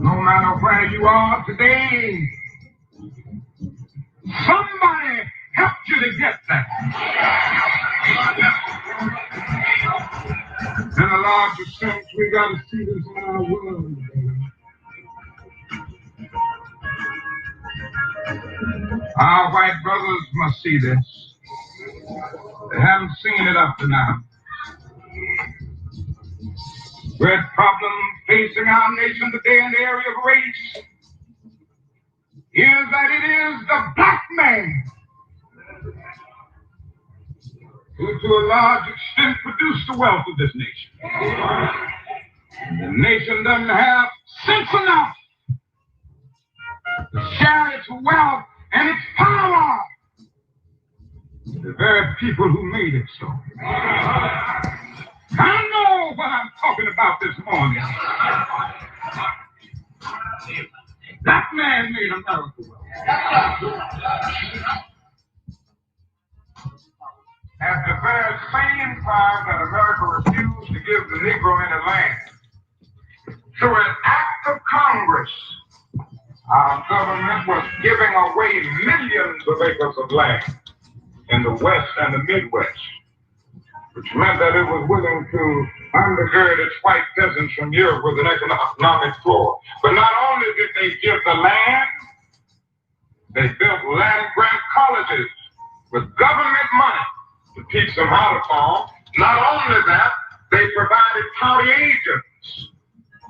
No matter where you are today, somebody helped you to get there. In a larger sense, we got to see this in our world. Our white brothers must see this. They haven't seen it up to now. Great problem facing our nation today in the area of race is that it is the black man who to a large extent produced the wealth of this nation. The nation doesn't have sense enough to share its wealth and its power with the very people who made it so. I know what I'm talking about this morning. That man made America wealthy. At the very same time that America refused to give the Negro any land, through an act of Congress, our government was giving away millions of acres of land in the West and the Midwest, which meant that it was willing to undergird its white peasants from Europe with an economic floor. But not only did they give the land, they built land-grant colleges with government money to teach them how to farm. Not only that, they provided county agents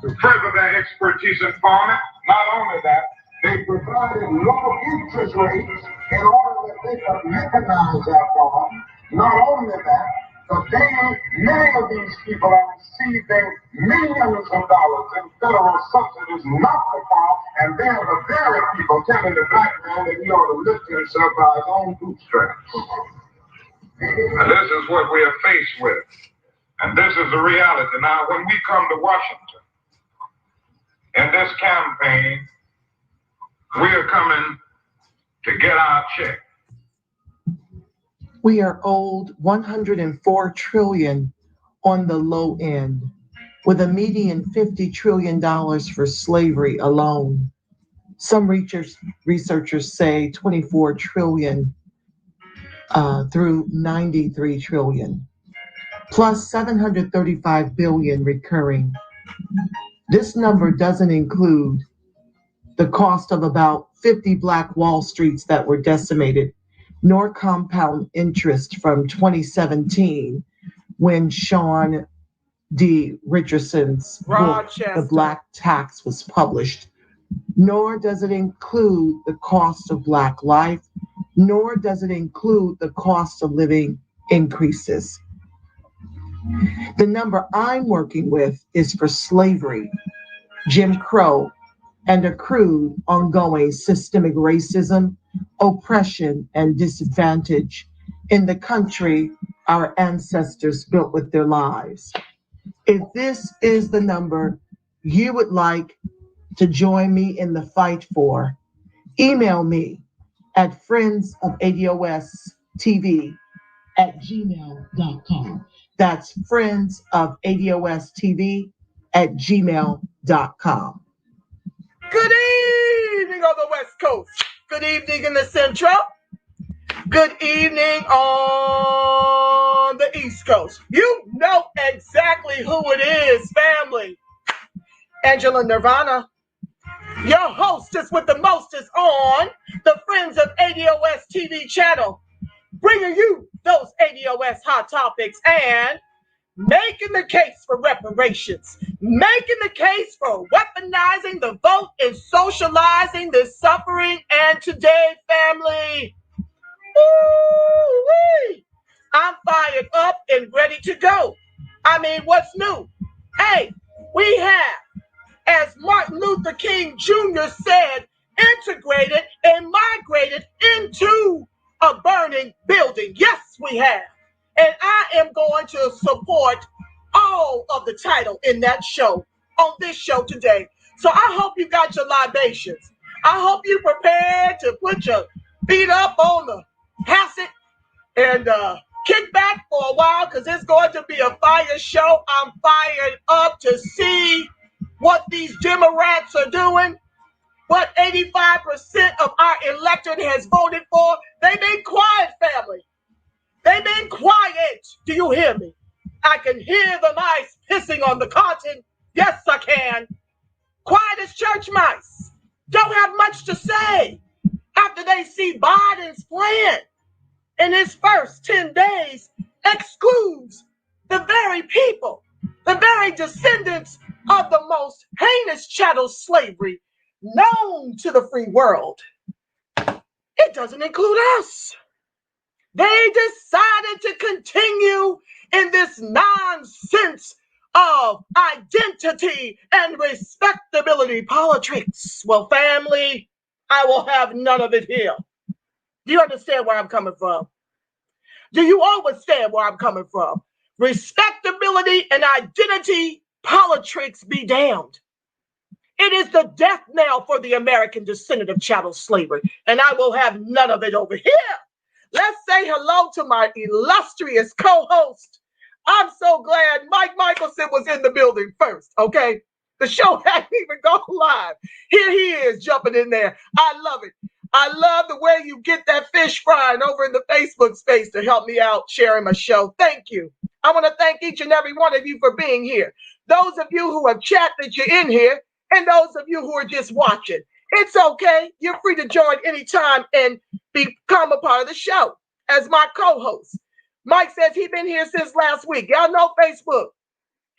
to further their expertise in farming. Not only that, they provided low interest rates in order that they could mechanize their farm. Not only that, today many of these people are receiving millions of dollars in federal subsidies not to farm, and they're the very people telling the black man that he ought to lift himself by his own bootstraps. And this is what we are faced with. And this is the reality. Now, when we come to Washington, in this campaign, we are coming to get our check. We are owed $104 trillion on the low end, with a median $50 trillion for slavery alone. Some researchers say 24 trillion through 93 trillion, plus 735 billion recurring. This number doesn't include the cost of about 50 Black Wall Streets that were decimated, nor compound interest from 2017 when Sean D. Richardson's book, The Black Tax, was published. Nor does it include the cost of Black life, nor does it include the cost of living increases. The number I'm working with is for slavery, Jim Crow, and accrued ongoing systemic racism, oppression, and disadvantage in the country our ancestors built with their lives. If this is the number you would like to join me in the fight for, email me at friendsofadostv@gmail.com. That's friendsofadostv@gmail.com. Good evening on the West Coast. Good evening in the Central. Good evening on the East Coast. You know exactly who it is, family. Angela Nirvana, your hostess with the mostest on the Friends of ADOS TV channel, bringing you those ADOS hot topics and making the case for reparations, making the case for weaponizing the vote and socializing the suffering. And today, family, woo-wee, I'm fired up and ready to go. I mean, what's new? Hey, we have, as Martin Luther King Jr. said, integrated and migrated into a burning building. Yes, we have. And I am going to support all of the title in that show, on this show today. So I hope you got your libations. I hope you prepared to put your feet up on the hassock and kick back for a while, because it's going to be a fire show. I'm fired up to see what these Democrats are doing, what 85% of our electorate has voted for, they've been quiet, family. They've been quiet. Do you hear me? I can hear the mice pissing on the cotton. Yes, I can. Quiet as church mice. Don't have much to say after they see Biden's plan in his first 10 days excludes the very people, the very descendants of the most heinous chattel slavery known to the free world. It doesn't include us. They decided to continue in this nonsense of identity and respectability politics. Well, family, I will have none of it here. Do you understand where I'm coming from? Do you understand where I'm coming from? Respectability and identity politics be damned. It is the death knell for the American descendant of chattel slavery, and I will have none of it over here. Let's say hello to my illustrious co-host. I'm so glad Mike Michelson was in the building first, okay? The show hadn't even gone live. Here he is jumping in there. I love it. I love the way you get that fish frying over in the Facebook space to help me out sharing my show. Thank you. I want to thank each and every one of you for being here. Those of you who have chat that you're in here, and those of you who are just watching. It's okay. You're free to join anytime and become a part of the show as my co-host. Mike says he's been here since last week. Y'all know Facebook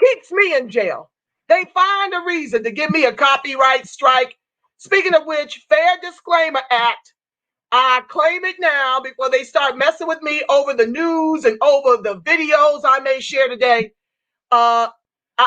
keeps me in jail. They find a reason to give me a copyright strike. Speaking of which, Fair Disclaimer Act, I claim it now before they start messing with me over the news and over the videos I may share today.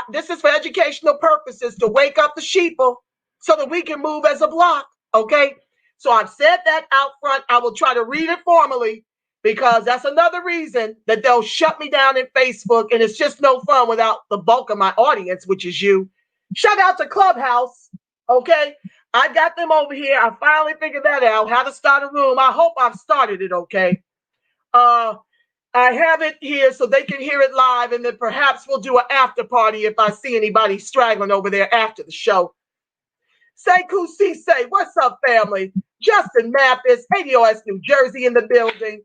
This is for educational purposes to wake up the sheeple so that we can move as a block, okay? So I've said that out front. I will try to read it formally because that's another reason that they'll shut me down in Facebook, and it's just no fun without the bulk of my audience, which is you. Shout out to Clubhouse, okay? I got them over here. I finally figured that out, how to start a room. I hope I've started it, okay? I have it here so they can hear it live, and then perhaps we'll do an after party if I see anybody straggling over there after the show. Sekou Cisse, what's up, family? Justin Mathis, ADOS New Jersey in the building.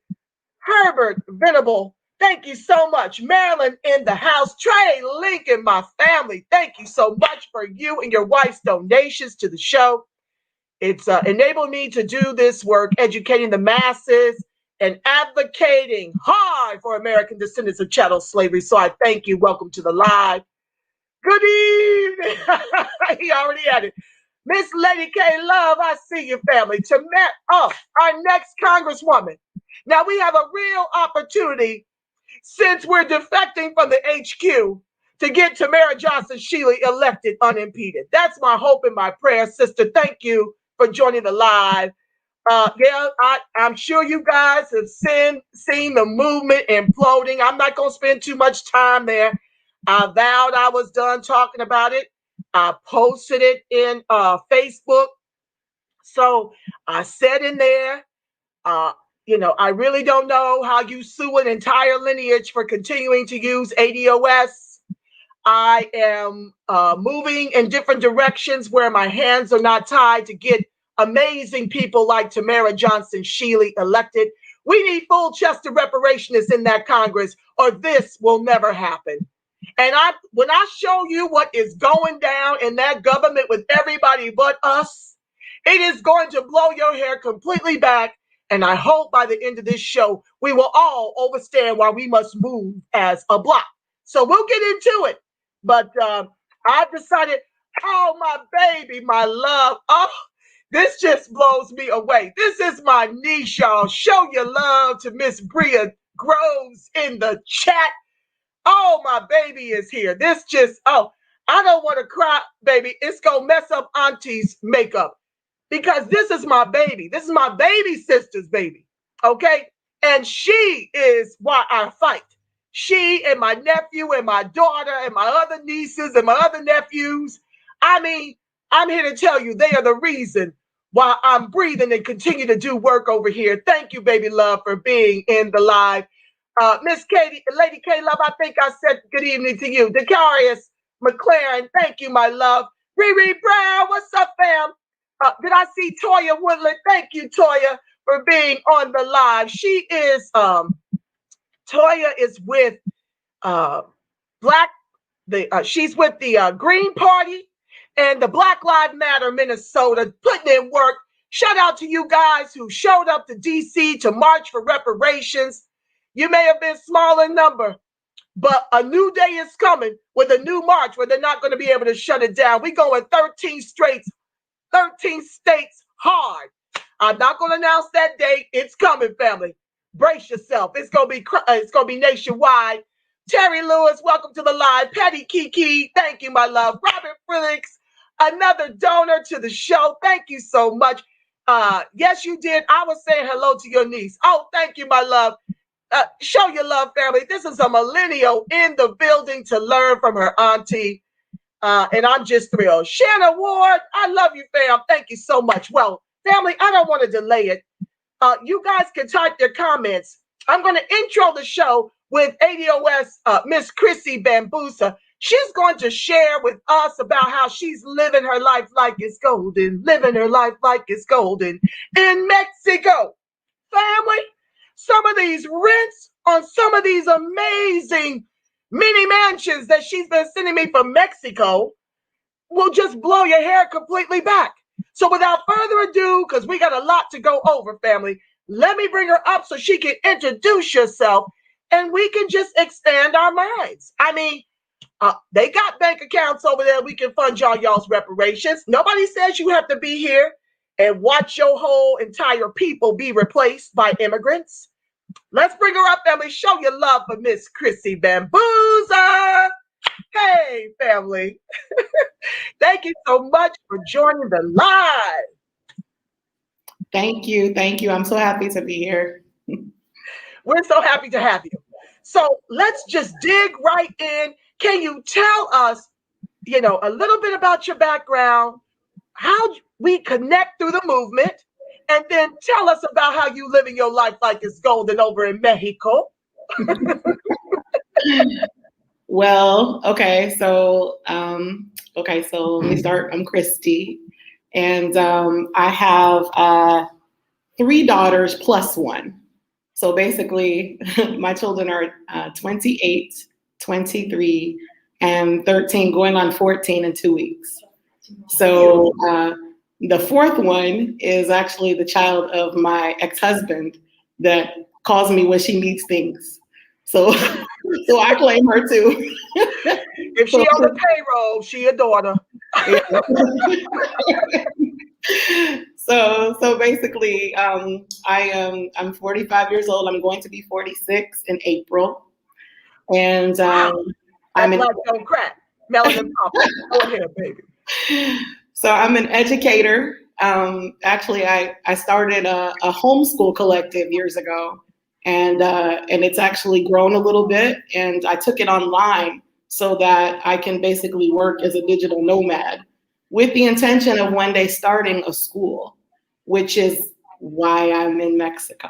Herbert Venable, thank you so much. Marilyn in the house. Trey Lincoln, my family, thank you so much for you and your wife's donations to the show. It's enabled me to do this work, educating the masses and advocating hard for American descendants of chattel slavery. So I thank you. Welcome to the live. Good evening. He already had it. Miss Lady K Love, I see you, family. Our next Congresswoman. Now we have a real opportunity since we're defecting from the HQ to get Tamara Johnson Shealy elected unimpeded. That's my hope and my prayer, sister. Thank you for joining the live. I'm sure you guys have seen the movement imploding. I'm not going to spend too much time there. I vowed I was done talking about it. I posted it in Facebook. So I said in there, I really don't know how you sue an entire lineage for continuing to use ADOS. I am moving in different directions where my hands are not tied to get amazing people like Tamara Johnson Shealy elected. We need full-chested reparationists in that Congress, or this will never happen. And when I show you what is going down in that government with everybody but us, it is going to blow your hair completely back. And I hope by the end of this show, we will all understand why we must move as a block. So we'll get into it. But I've decided, oh, my baby, my love, this just blows me away. This is my niece, y'all. Show your love to Miss Bria Groves in the chat. Oh, my baby is here. I don't want to cry, baby. It's going to mess up Auntie's makeup because this is my baby. This is my baby sister's baby, okay? And she is why I fight. She and my nephew and my daughter and my other nieces and my other nephews. I mean, I'm here to tell you they are the reason why I'm breathing and continue to do work over here. Thank you, baby love, for being in the live. Miss Katie, Lady K Love, I think I said good evening to you. Decarius McLaren, thank you, my love. Riri Brown, what's up, fam? Did I see Toya Woodland? Thank you, Toya, for being on the live. She is Toya is with she's with the Green Party and the Black Lives Matter Minnesota, putting in work. Shout out to you guys who showed up to DC to march for reparations. You may have been small in number, but a new day is coming with a new march where they're not going to be able to shut it down. We going 13 states hard. I'm not going to announce that date. It's coming, family. Brace yourself. It's going to be nationwide. Terry Lewis, welcome to the live. Patty Kiki, thank you, my love. Robert Felix, another donor to the show. Thank you so much. Yes, you did. I was saying hello to your niece. Oh, thank you, my love. Show your love, family. This is a millennial in the building to learn from her auntie. And I'm just thrilled. Shanna Ward, I love you, fam. Thank you so much. Well, family, I don't want to delay it. You guys can type your comments. I'm going to intro the show with ADOS Miss Chrissy Bambusa. She's going to share with us about how she's living her life like it's golden, in Mexico. Family, some of these rents on some of these amazing mini mansions that she's been sending me from Mexico will just blow your hair completely back. So without further ado, because we got a lot to go over, family, let me bring her up so she can introduce herself and we can just expand our minds. I mean, they got bank accounts over there. We can fund y'all's reparations. Nobody says you have to be here and watch your whole entire people be replaced by immigrants. Let's bring her up, family. Show your love for Miss Chrissy Bambusa. Hey, family. Thank you so much for joining the live. Thank you. Thank you. I'm so happy to be here. We're so happy to have you. So let's just dig right in. Can you tell us, a little bit about your background, how we connect through the movement, and then tell us about how you living your life like it's golden over in Mexico? Well, okay. So let me start. I'm Christy, and I have 3 daughters plus 1. So basically, my children are 28, 23, and 13, going on 14 in 2 weeks. So the 4th one is actually the child of my ex-husband that calls me when she needs things. So I claim her too. If she on the payroll, she a daughter. So basically, I'm 45 years old. I'm going to be 46 in April, and I'm black don't crack. Melanin pop. Go ahead, baby. So I'm an educator. Actually, I started a homeschool collective years ago, and it's actually grown a little bit. And I took it online so that I can basically work as a digital nomad, with the intention of one day starting a school, which is why I'm in Mexico.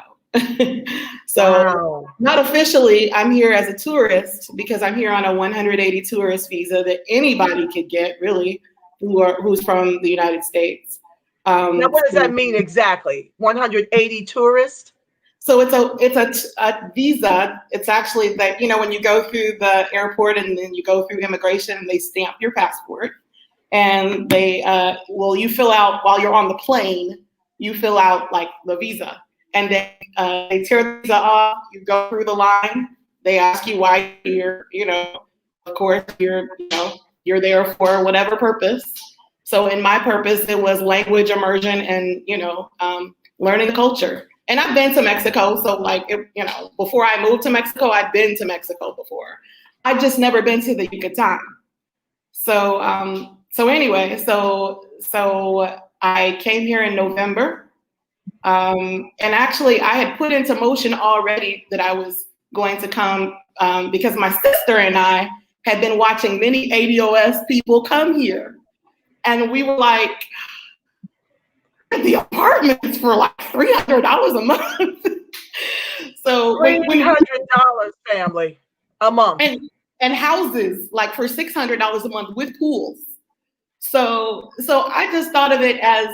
So wow. Not officially, I'm here as a tourist because I'm here on a 180 tourist visa that anybody could get, really, who's from the United States. Now, what does that mean exactly? 180 tourist? So it's a visa. It's actually that, when you go through the airport and then you go through immigration and they stamp your passport. And they, you fill out, while you're on the plane, you fill out like the visa. And then they tear the visa off, you go through the line, they ask you why you're, of course, you're there for whatever purpose. So in my purpose, it was language immersion and, learning the culture. And I've been to Mexico. So before I moved to Mexico, I'd been to Mexico before. I'd just never been to the Yucatan. So I came here in November. And actually I had put into motion already that I was going to come because my sister and I had been watching many ADOS people come here. And we were like, the apartments for like $300 a month. So $300, family, a month. And houses like for $600 a month with pools. So I just thought of it as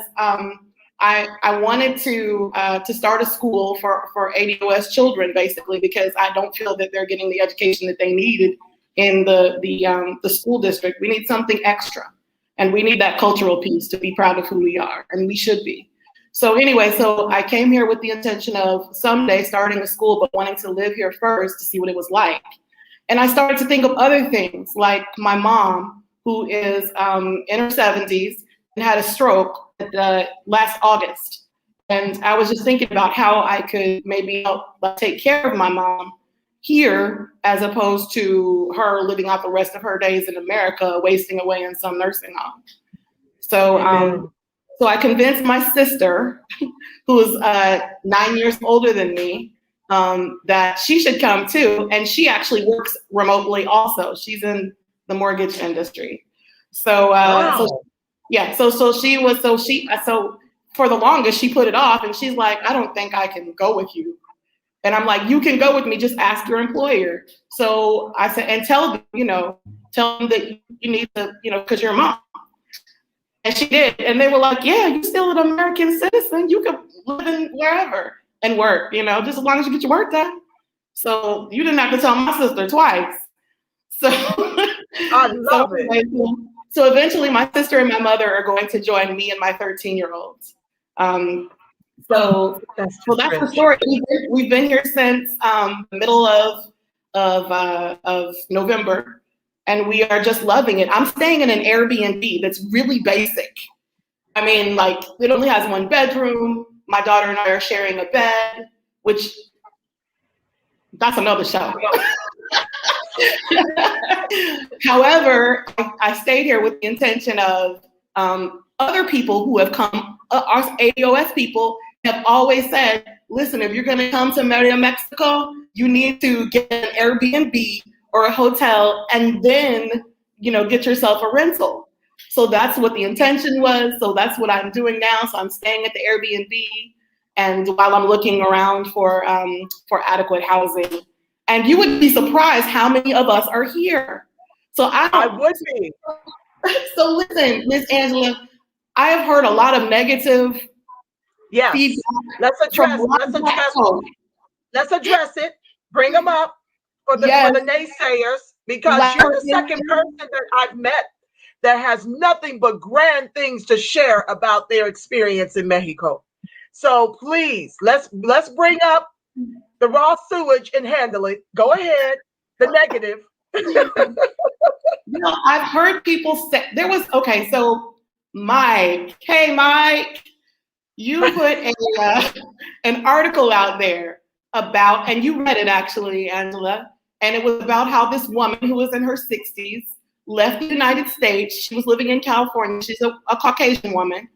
I wanted to start a school for ADOS children, basically, because I don't feel that they're getting the education that they needed in the school district. We need something extra, and we need that cultural piece to be proud of who we are, and we should be. So anyway, so I came here with the intention of someday starting a school, but wanting to live here first to see what it was like. And I started to think of other things, like my mom, who is in her 70s and had a stroke last August. And I was just thinking about how I could maybe help take care of my mom here, as opposed to her living out the rest of her days in America, wasting away in some nursing home. So, so I convinced my sister, who's 9 years older than me, that she should come too. And she actually works remotely also. She's in the mortgage industry. So, Wow. so for the longest, she put it off, and she's like, I don't think I can go with you. And I'm like, you can go with me, just ask your employer. So I said, and tell them that you need to, because you're a mom. And she did. And they were like, yeah, you're still an American citizen. You could live in wherever and work, just as long as you get your work done. So you didn't have to tell my sister twice. So I love it. So eventually my sister and my mother are going to join me and my 13-year-olds. So that's the story. We've been here since the middle of November, and we are just loving it. I'm staying in an Airbnb that's really basic. I mean, like, it only has one bedroom. My daughter and I are sharing a bed, which that's another show. However, I stayed here with the intention of other people who have come, our ADOS people have always said, listen, if you're gonna come to Merida, Mexico, you need to get an Airbnb or a hotel and then, get yourself a rental. So that's what the intention was. So that's what I'm doing now. So I'm staying at the Airbnb, and while I'm looking around for adequate housing. And you would be surprised how many of us are here. So I would be. So listen, Miss Angela, I have heard a lot of negative feedback. Let's address it. Bring them up for the naysayers, because you're the second person that I've met that has nothing but grand things to share about their experience in Mexico. So please, let's bring up the raw sewage and handle it. Go ahead. The negative. I've heard people say so Mike, hey Mike, you put an article out there about, and you read it actually, Angela, and it was about how this woman who was in her 60s left the United States. She was living in California. She's a Caucasian woman.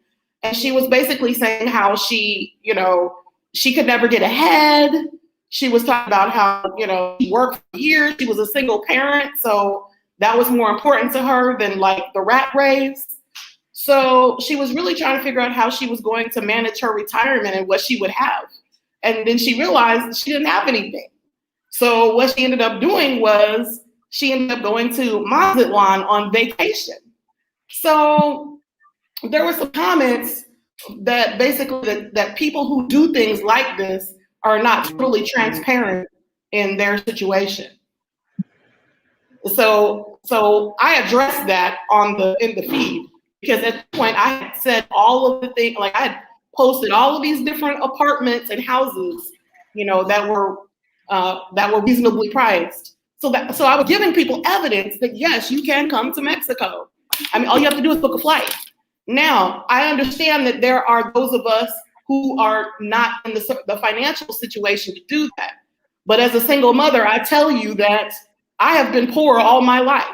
And she was basically saying how she could never get ahead. She was talking about how, she worked for years. She was a single parent. So that was more important to her than like the rat race. So she was really trying to figure out how she was going to manage her retirement and what she would have. And then she realized she didn't have anything. So what she ended up doing was she ended up going to Mazatlan on vacation. So there were some comments that basically that people who do things like this are not truly transparent in their situation. So I addressed that in the feed, because at the point I had said all of the things, like I had posted all of these different apartments and houses, that were reasonably priced. So I was giving people evidence that yes, you can come to Mexico. I mean, all you have to do is book a flight. Now, I understand that there are those of us who are not in the financial situation to do that. But as a single mother, I tell you that I have been poor all my life.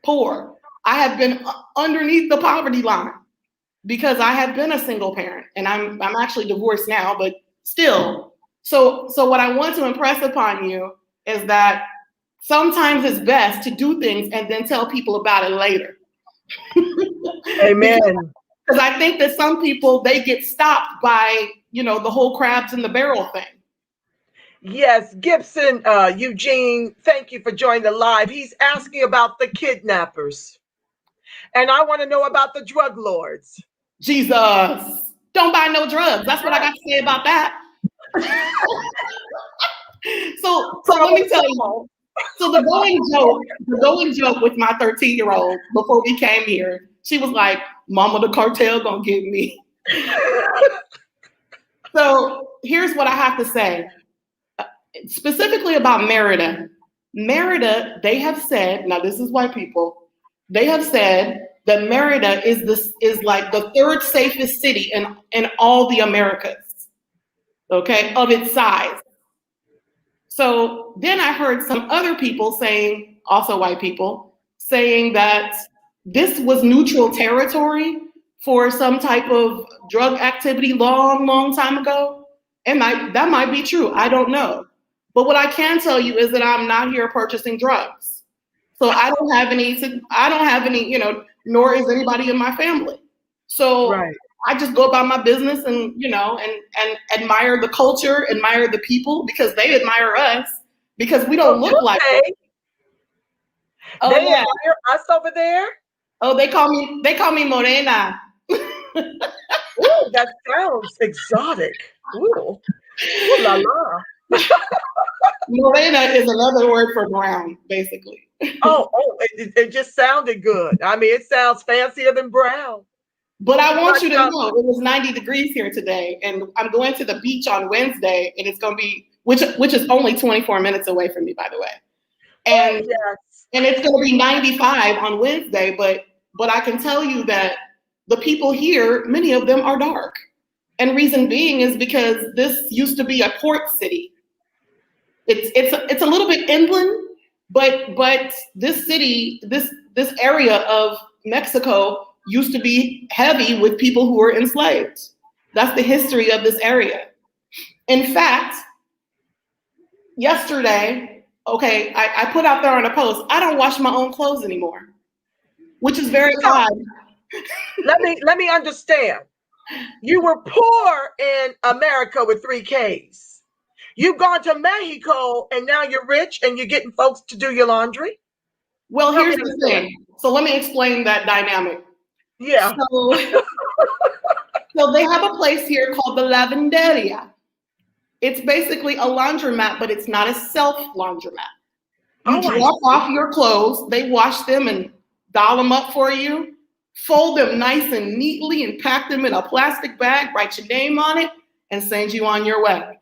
Poor. I have been underneath the poverty line because I have been a single parent, and I'm actually divorced now, but still. So what I want to impress upon you is that sometimes it's best to do things and then tell people about it later. Amen. Because I think that some people, they get stopped by, the whole crabs in the barrel thing. Yes, Gibson, Eugene, thank you for joining the live. He's asking about the kidnappers. And I want to know about the drug lords. Jesus, don't buy no drugs. That's what I got to say about that. So let me tell you. So the going joke with my 13-year-old before we came here, she was like, "Mama, the cartel gonna get me." So here's what I have to say, specifically about Merida. Merida, they have said, now this is white people, they have said that Merida is like the third safest city in all the Americas, okay, of its size. So then I heard some other people saying, also white people, saying that this was neutral territory for some type of drug activity long time ago. And that might be true. I don't know. But what I can tell you is that I'm not here purchasing drugs. So I don't have any, you know, nor is anybody in my family. So right. I just go about my business and, you know, and admire the culture, admire the people, because they admire us, because we don't look like them. Oh, they admire us over there? Oh, they call me Morena. Ooh, that sounds exotic. Ooh. Ooh la la. Morena is another word for brown, basically. It just sounded good. I mean, it sounds fancier than brown. But I want you to know it was 90 degrees here today, and I'm going to the beach on Wednesday, and it's going to be, which is only 24 minutes away from me, by the way. And and it's going to be 95 on Wednesday, but I can tell you that the people here, many of them are dark. And reason being is because this used to be a port city. It's a little bit inland, but this city, this area of Mexico used to be heavy with people who were enslaved. That's the history of this area. In fact, yesterday, okay, I put out there on a post, I don't wash my own clothes anymore, which is very odd. Let me understand. You were poor in America with 3 Ks. You've gone to Mexico and now you're rich and you're getting folks to do your laundry? Well, here's the thing. So let me explain that dynamic. Yeah. So they have a place here called the Lavanderia. It's basically a laundromat, but it's not a self-laundromat. You drop off your clothes, they wash them and doll them up for you, fold them nice and neatly and pack them in a plastic bag, write your name on it, and send you on your way.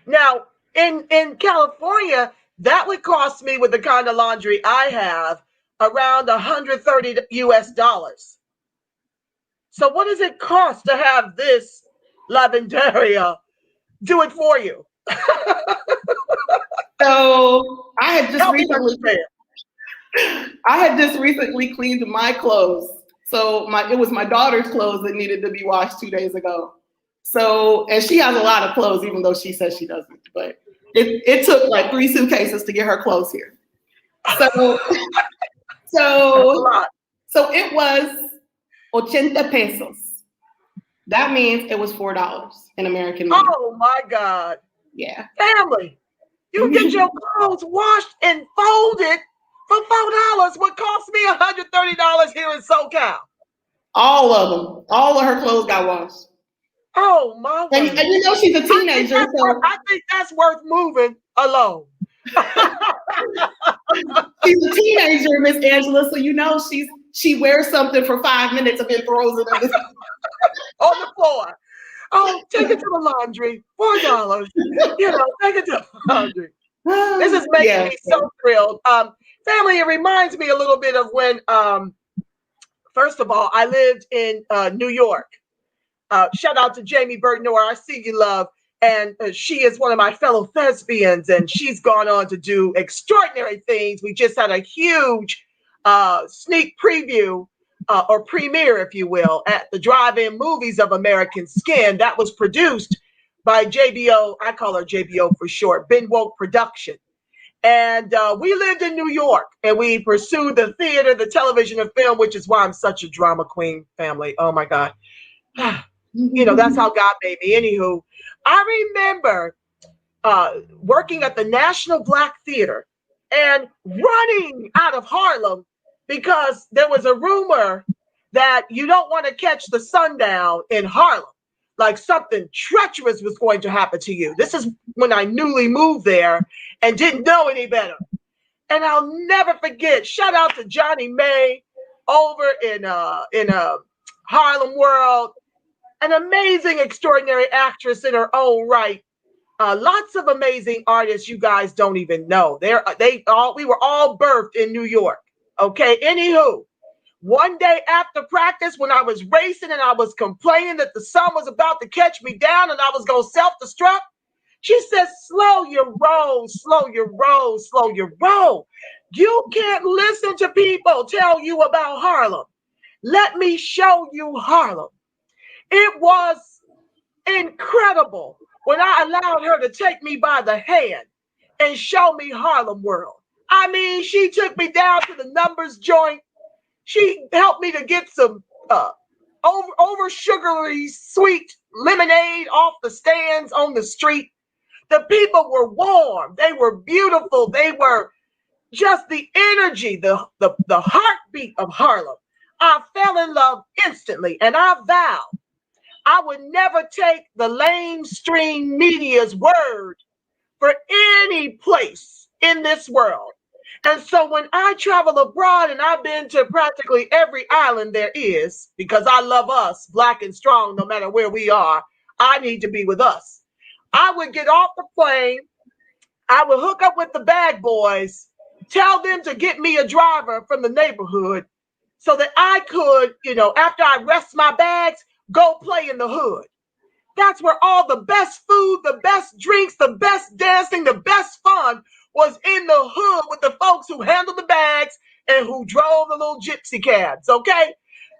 Now, in California, that would cost me, with the kind of laundry I have, around $130 US. So what does it cost to have this Lavanderia do it for you? So I had just recently cleaned my clothes. So it was my daughter's clothes that needed to be washed 2 days ago. So, and she has a lot of clothes, even though she says she doesn't, but it took like 3 suitcases to get her clothes here. So it was 80 pesos. That means it was $4 in American money. Oh my God. Yeah. Family, you get your clothes washed and folded for $4. What cost me $130 here in SoCal? All of them. All of her clothes got washed. Oh my God. And you know she's a teenager. I think that's worth moving alone. She's a teenager, Miss Angela, so you know she wears something for 5 minutes and then throws it on the floor. Oh, take it to the laundry, $4. You know, take it to the laundry. This is making me so thrilled. Family, it reminds me a little bit of when, first of all, I lived in New York. Shout out to Jamie Burtnor. I see you, love. And she is one of my fellow thespians, and she's gone on to do extraordinary things. We just had a huge sneak preview or premiere, if you will, at the Drive-In Movies of American Skin. That was produced by JBO. I call her JBO for short, Ben Woke Production. And we lived in New York, and we pursued the theater, the television, and film, which is why I'm such a drama queen, family. Oh my God. You know, that's how God made me. Anywho, I remember working at the National Black Theater and running out of Harlem because there was a rumor that you don't want to catch the sundown in Harlem, like something treacherous was going to happen to you. This is when I newly moved there and didn't know any better. And I'll never forget, shout out to Johnny May over in Harlem World, an amazing, extraordinary actress in her own right. Lots of amazing artists you guys don't even know. We were all birthed in New York. Okay, anywho, one day after practice when I was racing and I was complaining that the sun was about to catch me down and I was going to self-destruct, she said, slow your roll, slow your roll, slow your roll. You can't listen to people tell you about Harlem. Let me show you Harlem. It was incredible when I allowed her to take me by the hand and show me Harlem World. I mean, she took me down to the Numbers joint. She helped me to get some over sugary sweet lemonade off the stands on the street. The people were warm. They were beautiful. They were just the energy, the heartbeat of Harlem. I fell in love instantly, and I vowed I would never take the mainstream media's word for any place in this world. And so when I travel abroad, and I've been to practically every island there is, because I love us, Black and strong, no matter where we are, I need to be with us. I would get off the plane, I would hook up with the bag boys, tell them to get me a driver from the neighborhood so that I could, after I rest my bags, go play in the hood. That's where all the best food, the best drinks, the best dancing, the best fun was in the hood with the folks who handled the bags and who drove the little gypsy cabs, okay?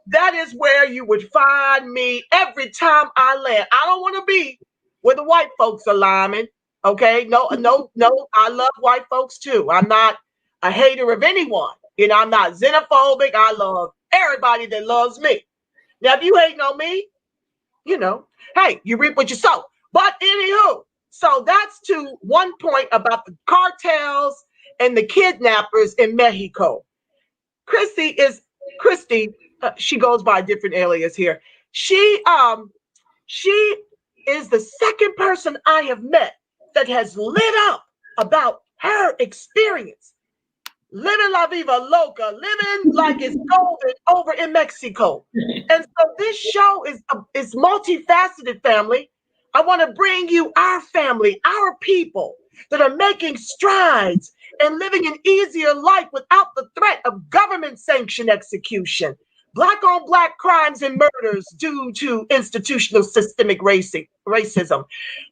That is where you would find me every time I land. I don't want to be where the white folks are liming, okay? No, I love white folks too. I'm not a hater of anyone. I'm not xenophobic. I love everybody that loves me. Now, if you hating on me, hey, you reap what you sow. But anywho, so that's to one point about the cartels and the kidnappers in Mexico. Christy, she goes by a different alias here. She is the second person I have met that has lit up about her experience. Living La Viva Loca, living like it's golden over in Mexico. And so this show is multifaceted, family. I want to bring you our family, our people that are making strides and living an easier life without the threat of government-sanctioned execution, Black on Black crimes and murders due to institutional systemic racism,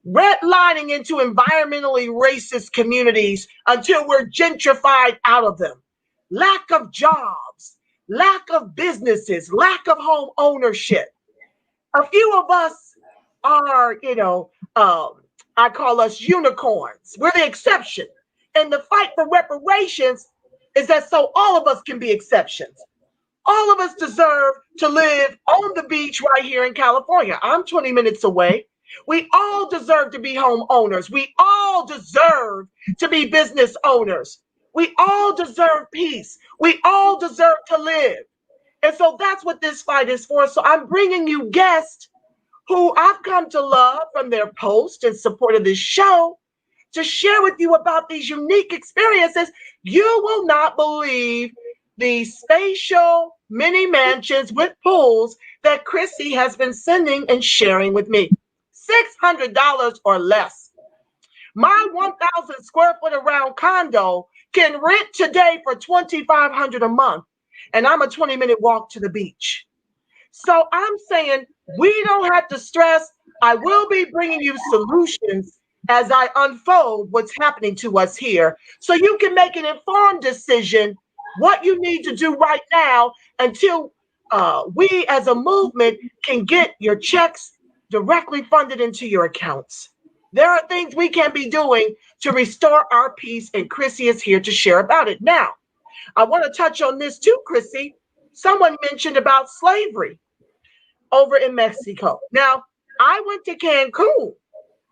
redlining into environmentally racist communities until we're gentrified out of them, lack of jobs, lack of businesses, lack of home ownership. A few of us are, I call us unicorns. We're the exception. And the fight for reparations is that so all of us can be exceptions. All of us deserve to live on the beach right here in California. I'm 20 minutes away. We all deserve to be homeowners. We all deserve to be business owners. We all deserve peace. We all deserve to live. And so that's what this fight is for. So I'm bringing you guests who I've come to love from their post in support of this show to share with you about these unique experiences. You will not believe the spatial mini mansions with pools that Chrissy has been sending and sharing with me. $600 or less. My 1,000 square foot around condo can rent today for $2,500 a month, and I'm a 20-minute walk to the beach. So I'm saying we don't have to stress. I will be bringing you solutions as I unfold what's happening to us here, so you can make an informed decision what you need to do right now until we as a movement can get your checks directly funded into your accounts. There are things we can be doing to restore our peace, and Chrissy is here to share about it. Now, I want to touch on this too, Chrissy. Someone mentioned about slavery over in Mexico. Now, I went to Cancun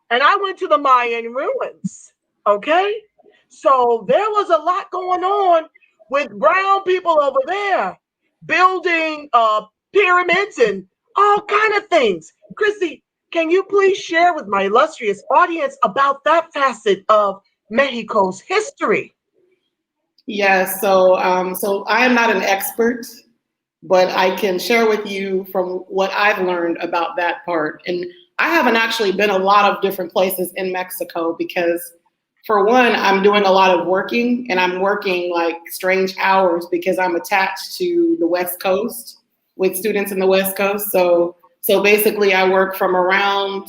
and I went to the Mayan ruins, okay? So there was a lot going on with brown people over there building pyramids and all kind of things. Chrissy, can you please share with my illustrious audience about that facet of Mexico's history? Yes, so I am not an expert, but I can share with you from what I've learned about that part. And I haven't actually been a lot of different places in Mexico because, for one, I'm doing a lot of working, and I'm working like strange hours because I'm attached to the West Coast with students in the West Coast. So basically I work from around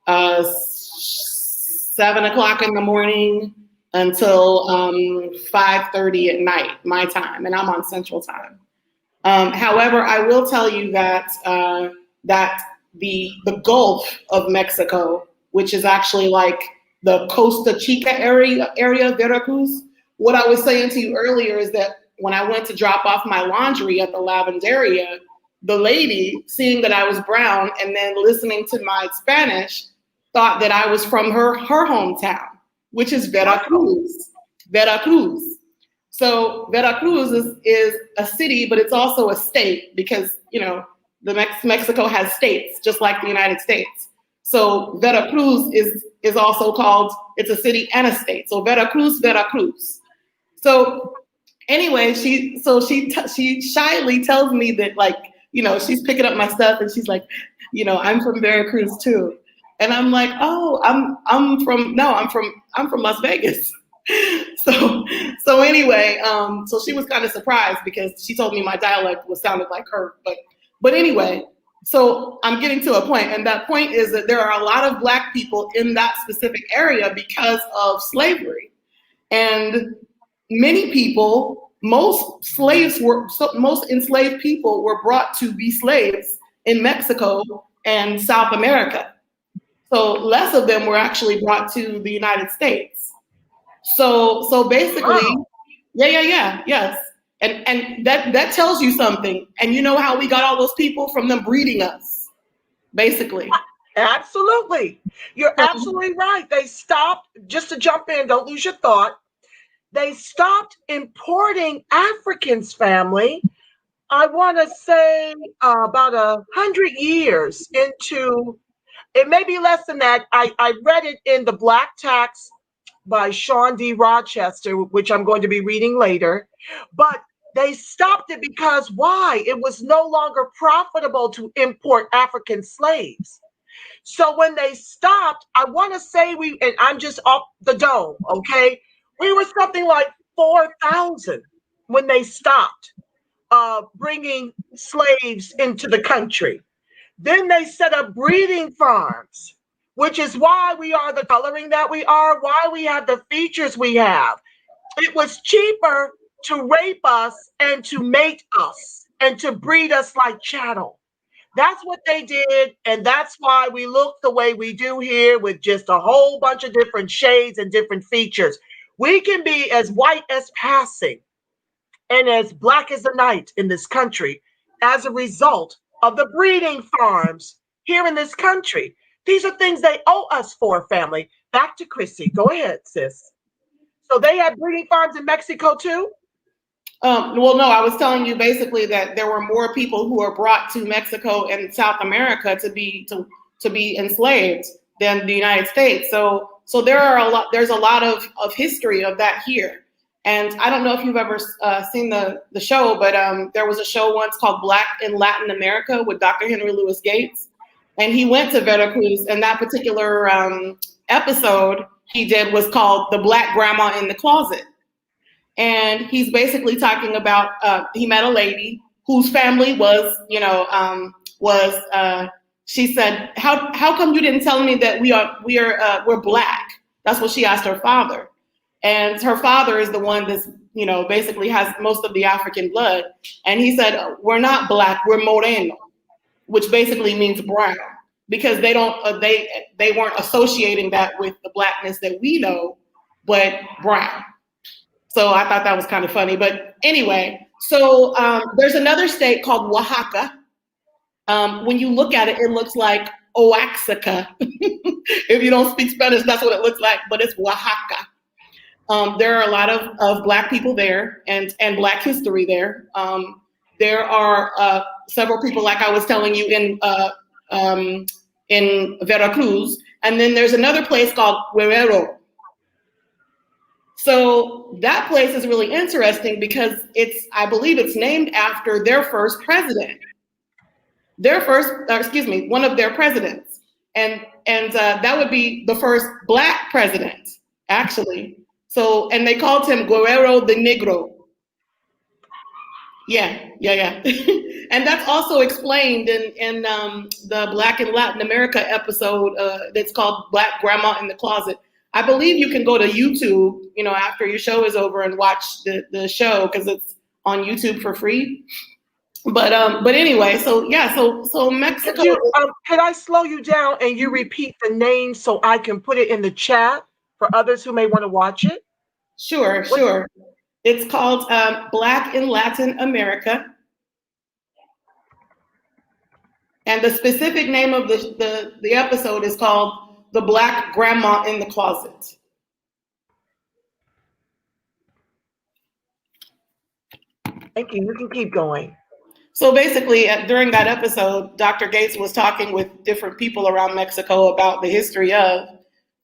7 o'clock in the morning until 5:30 at night, my time, and I'm on Central Time. However, I will tell you that that the Gulf of Mexico, which is actually like the Costa Chica area, Veracruz. What I was saying to you earlier is that when I went to drop off my laundry at the lavanderia, the lady, seeing that I was brown and then listening to my Spanish, thought that I was from her hometown, which is Veracruz. Veracruz. So Veracruz is a city, but it's also a state because, you know, Mexico has states just like the United States. So Veracruz is also called, it's a city and a state. So Veracruz, Veracruz. So anyway, she shyly tells me that, like, you know, she's picking up my stuff and she's like, you know, I'm from Veracruz too. And I'm like, oh, I'm from Las Vegas. So anyway, so she was kind of surprised because she told me my dialect sounded like her, but anyway, so I'm getting to a point, and that point is that there are a lot of Black people in that specific area because of slavery. And many people, most enslaved people were brought to be slaves in Mexico and South America. So less of them were actually brought to the United States. So basically, Wow. yes. And that tells you something. And you know how we got all those people? From them breeding us, basically. Absolutely. You're absolutely right. They stopped, just to jump in, don't lose your thought. They stopped importing Africans, family. I want to say about 100 years into, it may be less than that. I read it in The Black Tax by Sean D. Rochester, which I'm going to be reading later. But they stopped it because why? It was no longer profitable to import African slaves. So when they stopped, I want to say and I'm just off the dome, okay? We were something like 4,000 when they stopped bringing slaves into the country. Then they set up breeding farms, which is why we are the coloring that we are, why we have the features we have. It was cheaper to rape us and to mate us and to breed us like chattel. That's what they did, and that's why we look the way we do here with just a whole bunch of different shades and different features. We can be as white as passing and as Black as the night in this country as a result of the breeding farms here in this country. These are things they owe us for, family. Back to Chrissy. Go ahead, sis. So they had breeding farms in Mexico too? Well, no, I was telling you basically that there were more people who were brought to Mexico and South America to be enslaved than the United States. So there's a lot of history of that here. And I don't know if you've ever seen the show, but there was a show once called Black in Latin America with Dr. Henry Louis Gates. And he went to Veracruz, and that particular episode he did was called The Black Grandma in the Closet. And he's basically talking about, he met a lady whose family was, she said, how come you didn't tell me that we're Black? That's what she asked her father. And her father is the one that's, basically has most of the African blood. And he said, we're not Black, we're Moreno, which basically means brown, because they weren't associating that with the Blackness that we know, but brown. So I thought that was kind of funny. But anyway, so there's another state called Oaxaca. When you look at it, it looks like Oaxaca. If you don't speak Spanish, that's what it looks like, but it's Oaxaca. There are a lot of Black people there and Black history there. There are several people, like I was telling you, in Veracruz. And then there's another place called Guerrero. So that place is really interesting because I believe it's named after their first president. One of their presidents. And that would be the first Black president, actually. So, and they called him Guerrero the Negro. Yeah. And that's also explained in the Black in Latin America episode that's called Black Grandma in the Closet. I believe you can go to YouTube, after your show is over and watch the show because it's on YouTube for free. But anyway, so Mexico. Can I slow you down and you repeat the name so I can put it in the chat for others who may want to watch it? Sure. It's called Black in Latin America. And the specific name of the episode is called The Black Grandma in the Closet. Thank you. You can keep going. So basically, during that episode, Dr. Gates was talking with different people around Mexico about the history of,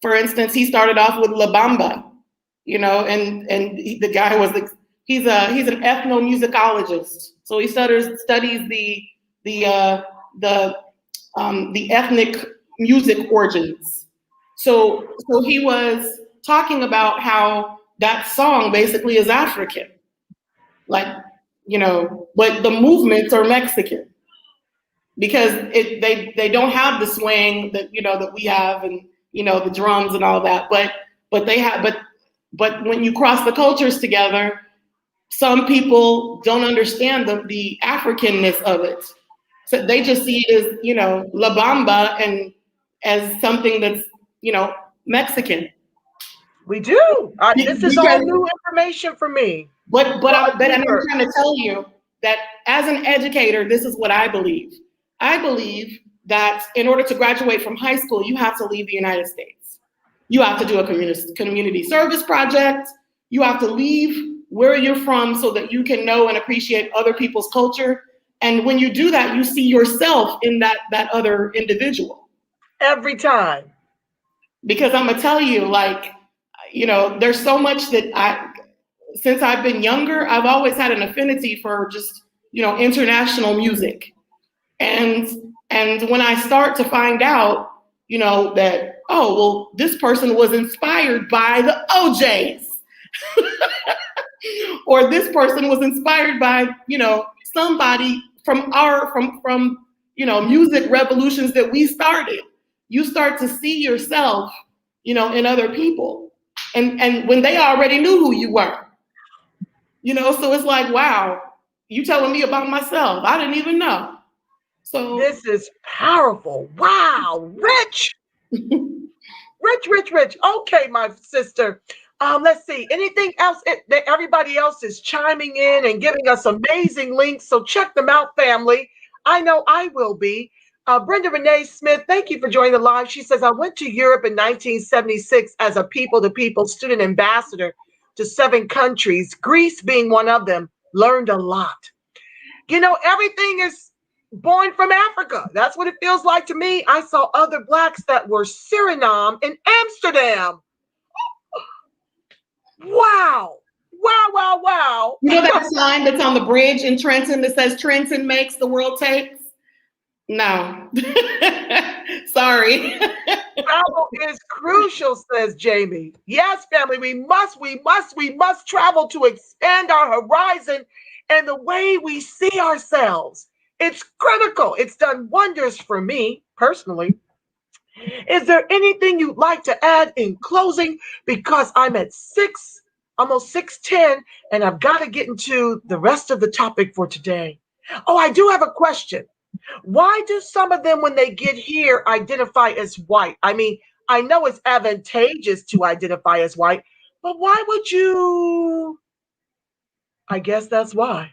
for instance, he started off with La Bamba, and the guy he's an ethnomusicologist. So he studies the ethnic music origins. So he was talking about how that song basically is African, but the movements are Mexican because they don't have the swing that that we have and the drums and all that, but when you cross the cultures together, some people don't understand the Africanness of it. So they just see it as, La Bamba and as something that's, Mexican. We do. This is all new information for me. But I'm trying to tell you that as an educator, this is what I believe. I believe that in order to graduate from high school, you have to leave the United States. You have to do a community service project. You have to leave where you're from so that you can know and appreciate other people's culture. And when you do that, you see yourself in that other individual. Every time. Because I'm gonna tell you, there's so much that since I've been younger, I've always had an affinity for just, international music. And when I start to find out, that, this person was inspired by the OJs. Or this person was inspired by, somebody from music revolutions that we started. You start to see yourself, in other people. And when they already knew who you were. So it's like, wow, you telling me about myself. I didn't even know. So this is powerful. Wow, rich. Rich. Okay, my sister. Let's see. Anything else? Everybody else is chiming in and giving us amazing links. So check them out, family. I know I will be. Brenda Renee Smith, thank you for joining the live. She says, I went to Europe in 1976 as a people-to-people student ambassador to 7 countries, Greece being one of them. Learned a lot. Everything is born from Africa. That's what it feels like to me. I saw other Blacks that were Suriname and Amsterdam. Wow. That sign that's on the bridge in Trenton that says Trenton makes, the world takes? No. Sorry. Travel is crucial, says Jamie. Yes, family, we must travel to expand our horizon and the way we see ourselves. It's critical. It's done wonders for me personally. Is there anything you'd like to add in closing? Because I'm at almost 6:10, and I've got to get into the rest of the topic for today. Oh, I do have a question. Why do some of them, when they get here, identify as white? I mean, I know it's advantageous to identify as white, but why would you? I guess that's why.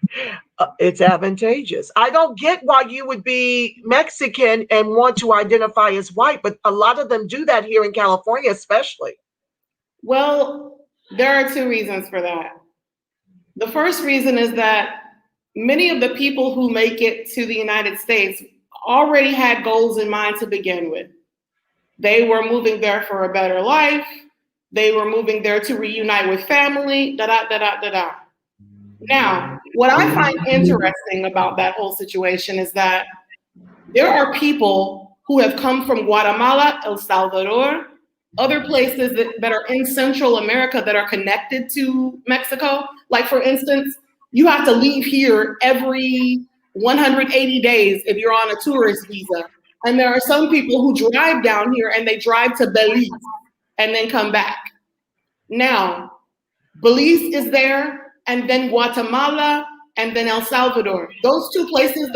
It's advantageous. I don't get why you would be Mexican and want to identify as white, but a lot of them do that here in California, especially. Well, There are two reasons for that. The first reason is that many of the people who make it to the United States already had goals in mind to begin with. They were moving there for a better life. They were moving there to reunite with family, da-da-da-da-da-da. Now, what I find interesting about that whole situation is that there are people who have come from Guatemala, El Salvador, other places that are in Central America that are connected to Mexico. Like, for instance, you have to leave here every 180 days if you're on a tourist visa. And there are some people who drive down here and they drive to Belize and then come back. Now, Belize is there, and then Guatemala, and then El Salvador. Those two places,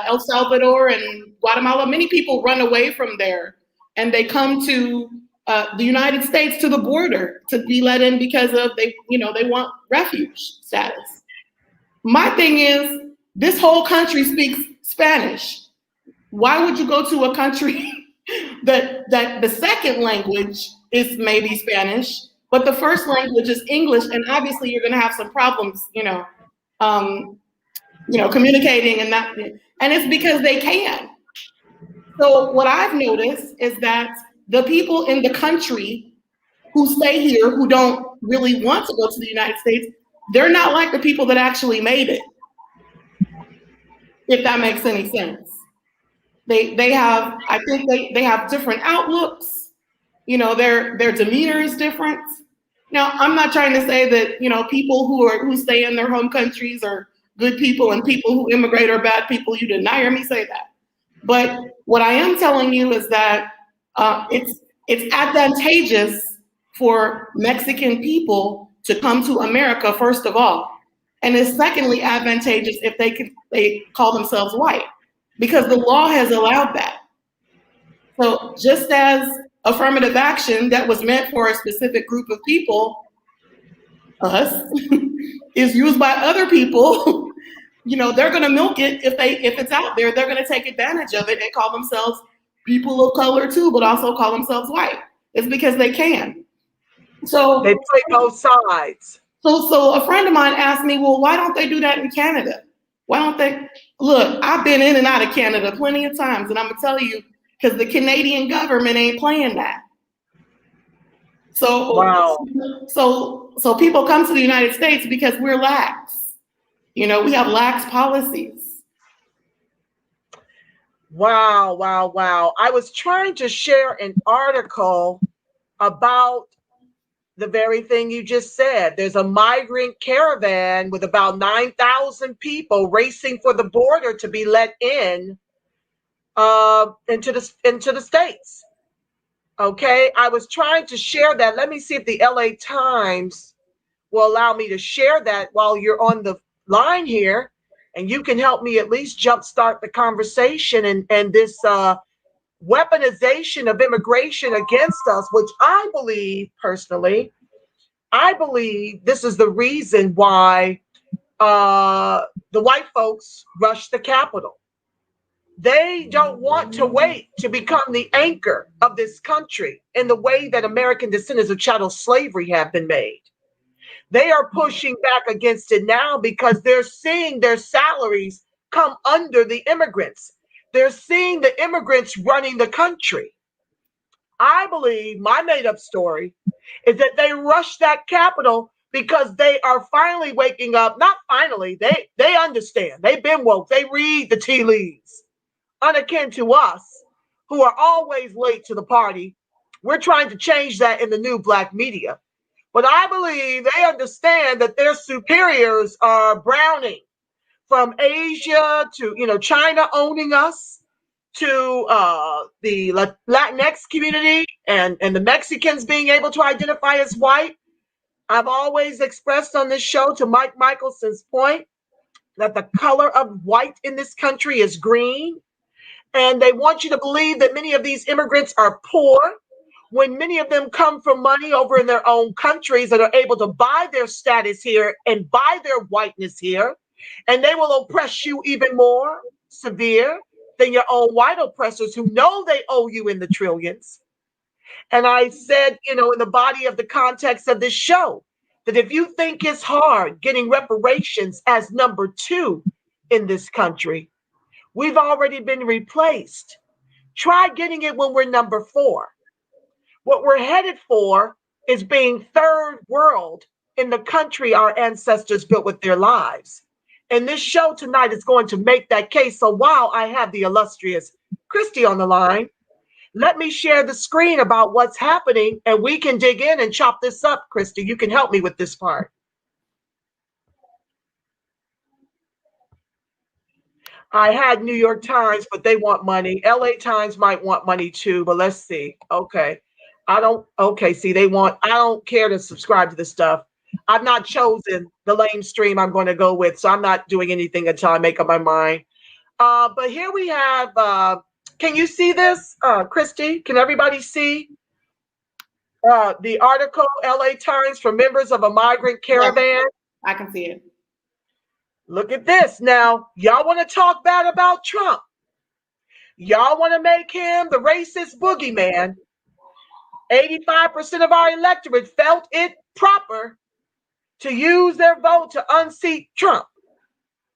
El Salvador and Guatemala, many people run away from there and they come to the United States, to the border, to be let in because of they want refuge status. My thing is, this whole country speaks Spanish. Why would you go to a country that the second language is maybe Spanish, but the first language is English, and obviously you're going to have some problems, communicating and that, and it's because they can. So what I've noticed is that the people in the country who stay here, who don't really want to go to the United States, they're not like the people that actually made it, if that makes any sense. They have, I think they have different outlooks. Their demeanor is different. Now, I'm not trying to say that, people who stay in their home countries are good people and people who immigrate are bad people. You didn't hear me say that. But what I am telling you is that it's advantageous for Mexican people to come to America, first of all. And it's secondly advantageous if they call themselves white, because the law has allowed that. So just as affirmative action that was meant for a specific group of people, us, is used by other people, they're going to milk it if it's out there. They're going to take advantage of it and call themselves people of color too, but also call themselves white. It's because they can. So they play both sides. So a friend of mine asked me, well, why don't they do that in Canada? Why don't they? Look, I've been in and out of Canada plenty of times, and I'm gonna tell you, because the Canadian government ain't playing that. So wow. So people come to the United States because we're lax. We have lax policies. Wow. I was trying to share an article about the very thing you just said. There's a migrant caravan with about 9,000 people racing for the border to be let in into the States. Okay, I was trying to share that. Let me see if the LA Times will allow me to share that while you're on the line here, and you can help me at least jumpstart the conversation and this weaponization of immigration against us, which I believe personally, this is the reason why the white folks rushed the Capitol. They don't want to wait to become the anchor of this country in the way that American descendants of chattel slavery have been made. They are pushing back against it now because they're seeing their salaries come under the immigrants. They're seeing the immigrants running the country. I believe my made-up story is that they rushed that Capitol because they are finally waking up. Not finally, they understand. They've been woke. They read the tea leaves. Unakin to us, who are always late to the party. We're trying to change that in the new black media. But I believe they understand that their superiors are browning, from Asia to China owning us, to the Latinx community and the Mexicans being able to identify as white. I've always expressed on this show, to Mike Michelson's point, that the color of white in this country is green. And they want you to believe that many of these immigrants are poor, when many of them come from money over in their own countries and are able to buy their status here and buy their whiteness here. And they will oppress you even more severe than your own white oppressors who know they owe you in the trillions. And I said, in the body of the context of this show, that if you think it's hard getting reparations as number 2 in this country, we've already been replaced. Try getting it when we're number 4. What we're headed for is being third world in the country our ancestors built with their lives. And this show tonight is going to make that case. So while I have the illustrious Christy on the line, let me share the screen about what's happening and we can dig in and chop this up. Christy, you can help me with this part. I had New York Times, but they want money. LA Times might want money too, but let's see. Okay. I don't care to subscribe to this stuff. I've not chosen the lame stream I'm going to go with, so I'm not doing anything until I make up my mind. But here we have, can you see this, Christy? Can everybody see the article, LA Times for members of a migrant caravan? I can see it. Look at this. Now, y'all want to talk bad about Trump. Y'all want to make him the racist boogeyman. 85% of our electorate felt it proper to use their vote to unseat Trump,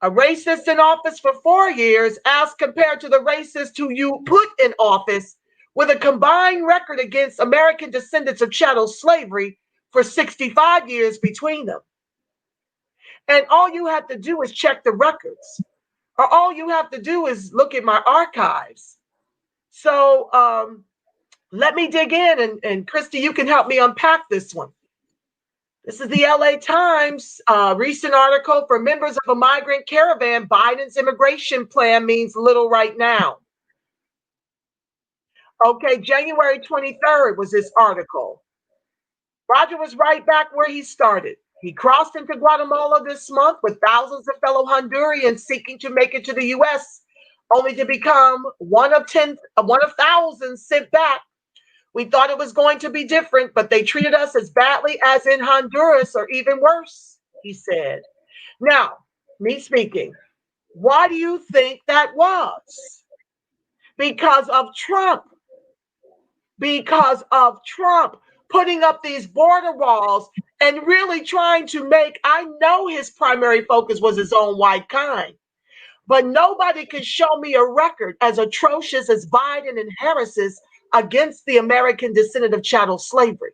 a racist in office for 4 years as compared to the racist who you put in office with a combined record against American descendants of chattel slavery for 65 years between them. And all you have to do is check the records, or all you have to do is look at my archives. So let me dig in, and Christy, you can help me unpack this one. This is the LA Times recent article for members of a migrant caravan. Biden's immigration plan means little right now. Okay, January 23rd was this article. Roger was right back where he started. He crossed into Guatemala this month with thousands of fellow Hondurans seeking to make it to the U.S., only to become one of thousands sent back. We thought it was going to be different, but they treated us as badly as in Honduras, or even worse, he said. Now, me speaking, why do you think that was? Because of Trump. Because of Trump putting up these border walls and really trying to make, I know his primary focus was his own white kind, but nobody can show me a record as atrocious as Biden and Harris's against the American descendant of chattel slavery.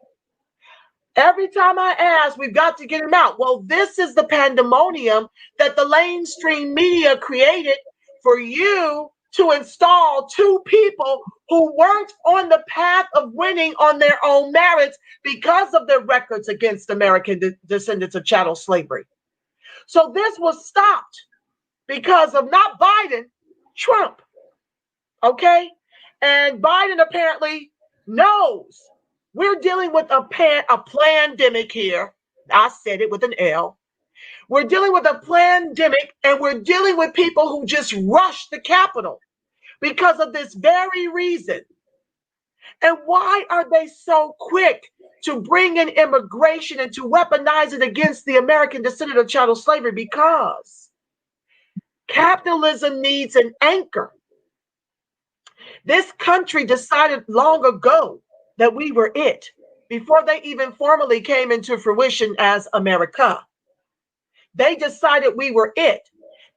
Every time I ask, we've got to get him out. Well, this is the pandemonium that the mainstream media created for you to install 2 people who weren't on the path of winning on their own merits because of their records against American descendants of chattel slavery. So this was stopped because of not Biden, Trump. Okay? And Biden apparently knows we're dealing with a pandemic here. I said it with an L. We're dealing with a pandemic, and we're dealing with people who just rushed the Capitol because of this very reason. And why are they so quick to bring in immigration and to weaponize it against the American descendant of chattel slavery? Because capitalism needs an anchor. This country decided long ago that we were it, before they even formally came into fruition as America. They decided we were it.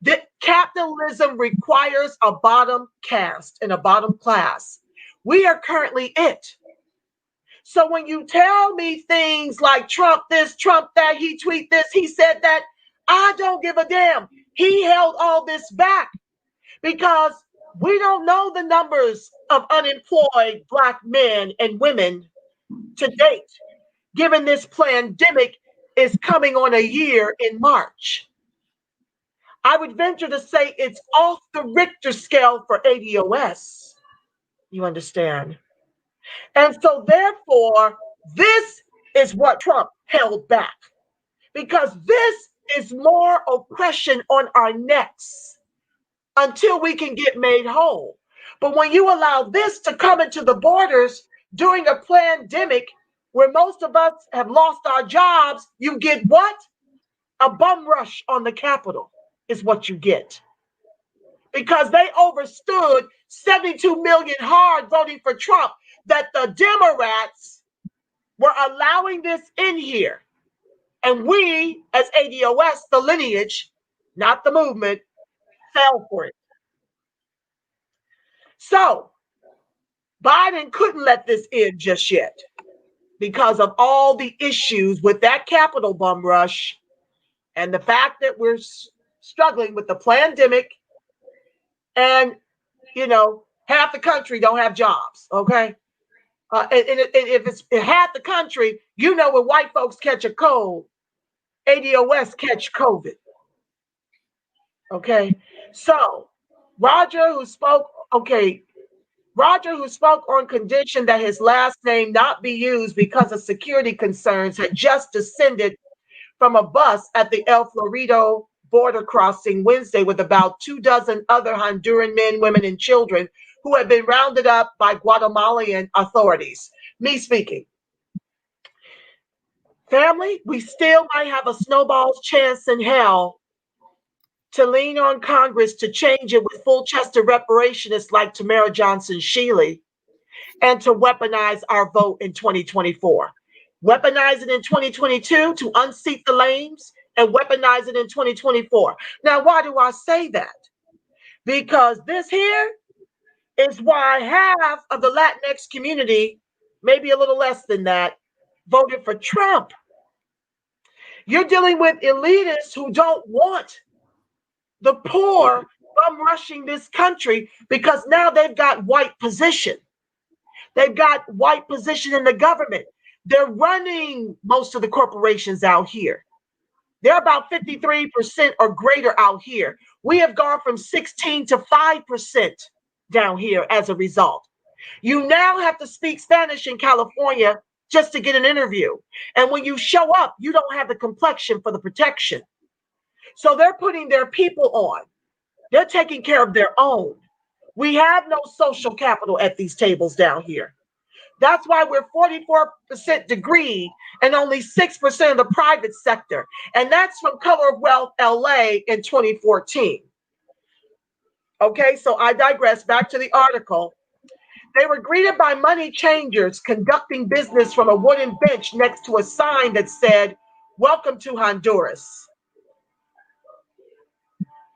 That capitalism requires a bottom caste and a bottom class. We are currently it. So when you tell me things like Trump this, Trump that, he tweet this, he said that, I don't give a damn. He held all this back because we don't know the numbers of unemployed Black men and women to date, given this pandemic is coming on a year in March. I would venture to say it's off the Richter scale for ADOS. You understand? And so therefore, this is what Trump held back, because this is more oppression on our necks until we can get made whole. But when you allow this to come into the borders during a pandemic where most of us have lost our jobs, you get what? A bum rush on the Capitol is what you get. Because they overstood 72 million hard voting for Trump, that the Democrats were allowing this in here. And we, as ADOS, the lineage, not the movement, fell for it. So Biden couldn't let this end just yet because of all the issues with that Capitol bum rush and the fact that we're struggling with the pandemic and, half the country don't have jobs, okay? And if it's half the country, when white folks catch a cold, ADOS catch COVID. Okay, so Roger, who spoke on condition that his last name not be used because of security concerns, had just descended from a bus at the El Florido border crossing Wednesday with about 24 other Honduran men, women, and children who had been rounded up by Guatemalan authorities. Me speaking. Family, we still might have a snowball's chance in hell to lean on Congress to change it with full-chested reparationists like Tamara Johnson-Shealy and to weaponize our vote in 2024. Weaponize it in 2022 to unseat the lames and weaponize it in 2024. Now, why do I say that? Because this here is why half of the Latinx community, maybe a little less than that, voted for Trump. You're dealing with elitists who don't want the poor bum rushing this country because now they've got white position. They've got white position in the government. They're running most of the corporations out here. They're about 53% or greater out here. We have gone from 16 to 5% down here as a result. You now have to speak Spanish in California just to get an interview. And when you show up, you don't have the complexion for the protection. So they're putting their people on. They're taking care of their own. We have no social capital at these tables down here. That's why we're 44% degree and only 6% of the private sector. And that's from Color of Wealth LA in 2014. Okay, so I digress. Back to the article. They were greeted by money changers conducting business from a wooden bench next to a sign that said, "Welcome to Honduras."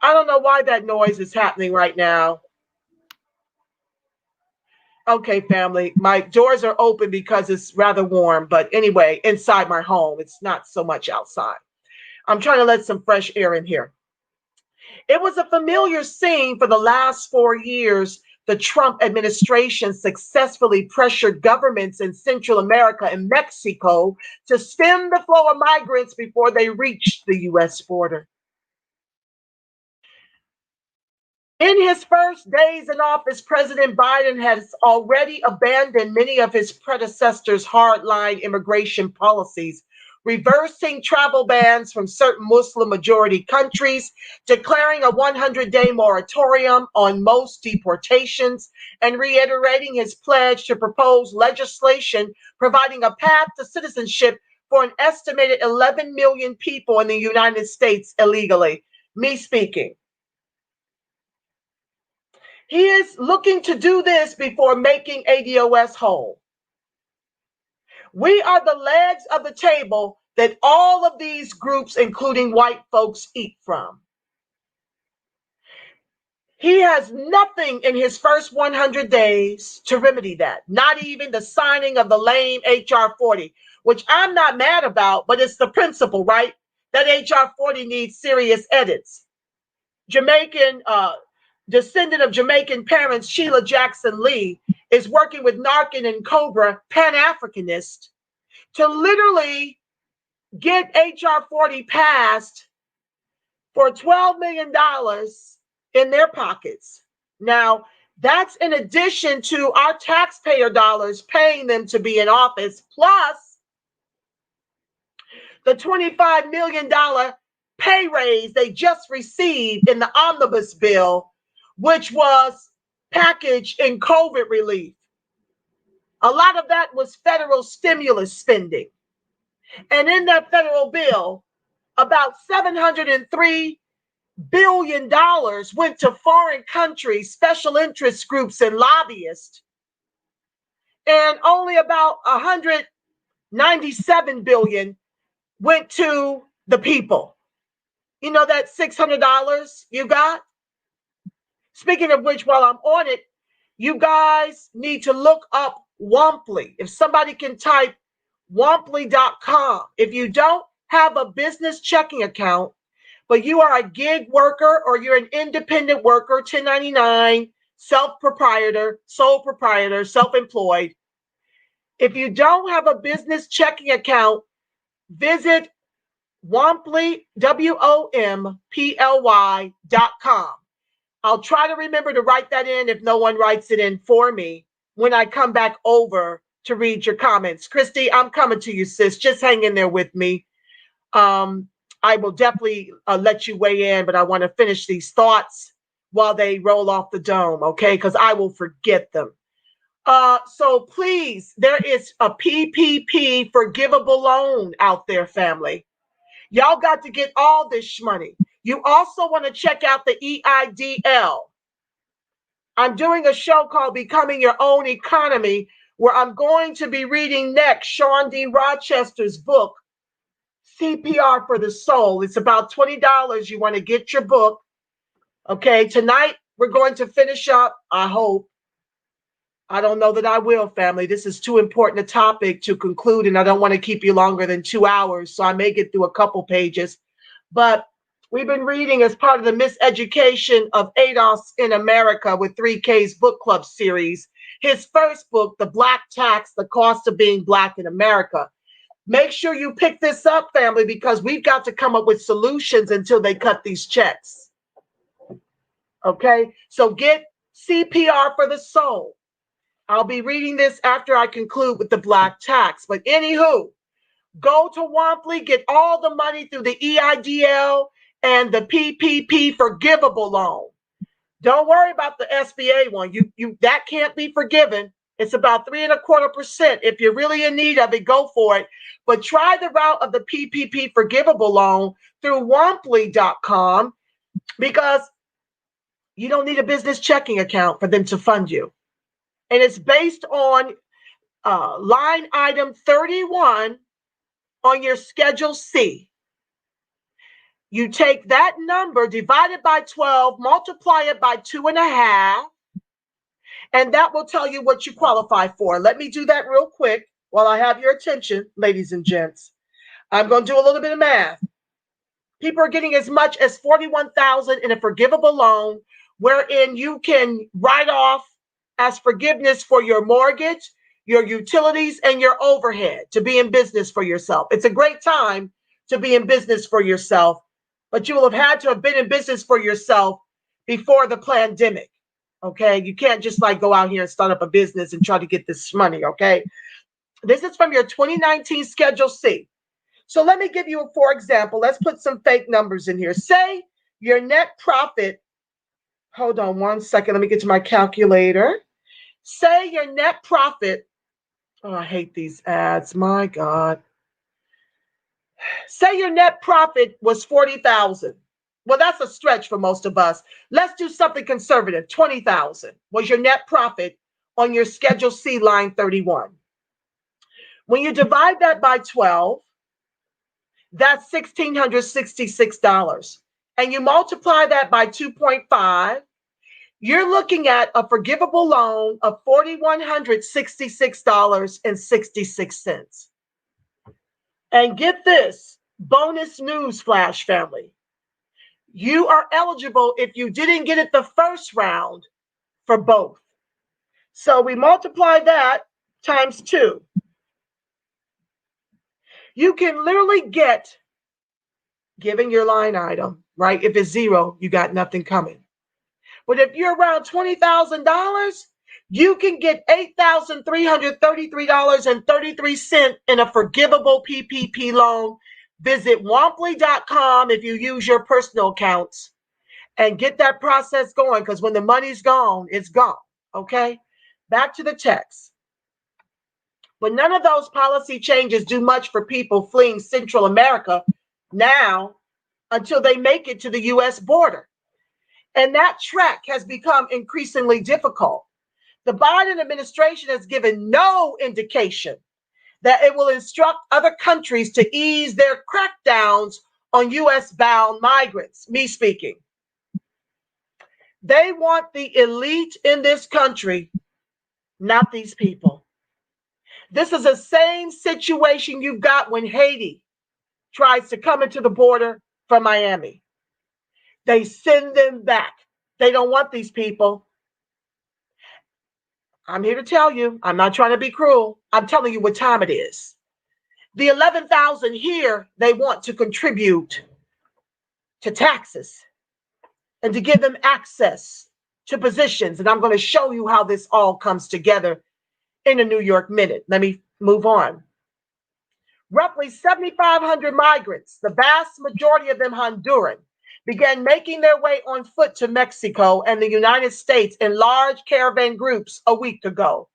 I don't know why that noise is happening right now. Okay, family, my doors are open because it's rather warm, but anyway, inside my home, it's not so much outside. I'm trying to let some fresh air in here. It was a familiar scene for the last 4 years. The Trump administration successfully pressured governments in Central America and Mexico to stem the flow of migrants before they reached the U.S. border. In his first days in office, President Biden has already abandoned many of his predecessors' hardline immigration policies, reversing travel bans from certain Muslim-majority countries, declaring a 100-day moratorium on most deportations, and reiterating his pledge to propose legislation providing a path to citizenship for an estimated 11 million people in the United States illegally. Me speaking. He is looking to do this before making ADOS whole. We are the legs of the table that all of these groups, including white folks, eat from. He has nothing in his first 100 days to remedy that, not even the signing of the lame HR 40, which I'm not mad about, but it's the principle, right? That HR 40 needs serious edits. Descendant of Jamaican parents, Sheila Jackson Lee, is working with Narcan and Cobra, Pan-Africanist, to literally get HR 40 passed for $12 million in their pockets. Now, that's in addition to our taxpayer dollars paying them to be in office, plus the $25 million pay raise they just received in the omnibus bill, which was packaged in COVID relief. A lot of that was federal stimulus spending. And in that federal bill, about $703 billion went to foreign countries, special interest groups, and lobbyists. And only about $197 billion went to the people. You know that $600 you got? Speaking of which, while I'm on it, you guys need to look up Womply. If somebody can type Womply.com. If you don't have a business checking account, but you are a gig worker or you're an independent worker, 1099, self-proprietor, sole proprietor, self-employed. If you don't have a business checking account, visit Womply, WOMPLY.com. I'll try to remember to write that in if no one writes it in for me when I come back over to read your comments. Christy, I'm coming to you, sis. Just hang in there with me. I will definitely let you weigh in, but I want to finish these thoughts while they roll off the dome, okay? Because I will forget them. So please, there is a PPP forgivable loan out there, family. Y'all got to get all this money. You also want to check out the EIDL. I'm doing a show called Becoming Your Own Economy, where I'm going to be reading next Sean D. Rochester's book, CPR for the Soul. It's about $20. You want to get your book. Okay, tonight we're going to finish up, I hope. I don't know that I will, family. This is too important a topic to conclude, and I don't want to keep you longer than 2 hours, so I may get through a couple pages. But we've been reading as part of the Miseducation of Adocs in America with 3K's book club series. His first book, The Black Tax, The Cost of Being Black in America. Make sure you pick this up, family, because we've got to come up with solutions until they cut these checks. Okay, so get CPR for the Soul. I'll be reading this after I conclude with the Black Tax. But anywho, go to Womply, get all the money through the EIDL and the PPP forgivable loan. Don't worry about the SBA one. You that can't be forgiven. It's about 3.25%. If you're really in need of it, go for it. But try the route of the PPP forgivable loan through Womply.com, because you don't need a business checking account for them to fund you. And it's based on line item 31 on your Schedule C. You take that number, divide it by 12, multiply it by 2.5, and that will tell you what you qualify for. Let me do that real quick while I have your attention, ladies and gents. I'm going to do a little bit of math. People are getting as much as $41,000 in a forgivable loan, wherein you can write off as forgiveness for your mortgage, your utilities, and your overhead to be in business for yourself. It's a great time to be in business for yourself, but you will have had to have been in business for yourself before the pandemic. Okay, you can't just like go out here and start up a business and try to get this money. Okay, this is from your 2019 Schedule C. So let me give you a for example. Let's put some fake numbers in here. Say your net profit. Hold on one second. Let me get to my calculator. Say your net profit. Oh, I hate these ads. My God. Say your net profit was $40,000. Well, that's a stretch for most of us. Let's do something conservative. $20,000 was your net profit on your Schedule C line 31. When you divide that by 12, that's $1,666. And you multiply that by 2.5, you're looking at a forgivable loan of $4,166.66. And get this, bonus news flash, family. You are eligible if you didn't get it the first round for both. So we multiply that times 2. You can literally get, given your line item, right? If it's 0, you got nothing coming. But if you're around $20,000, you can get $8,333.33 in a forgivable PPP loan. Visit Womply.com if you use your personal accounts and get that process going, because when the money's gone, it's gone. Okay? Back to the text. But none of those policy changes do much for people fleeing Central America now until they make it to the U.S. border. And that trek has become increasingly difficult. The Biden administration has given no indication that it will instruct other countries to ease their crackdowns on US-bound migrants. Me speaking. They want the elite in this country, not these people. This is the same situation you got when Haiti tries to come into the border from Miami. They send them back. They don't want these people. I'm here to tell you, I'm not trying to be cruel. I'm telling you what time it is. The 11,000 here, they want to contribute to taxes and to give them access to positions. And I'm going to show you how this all comes together in a New York minute. Let me move on. Roughly 7,500 migrants, the vast majority of them Honduran, began making their way on foot to Mexico and the United States in large caravan groups a week ago.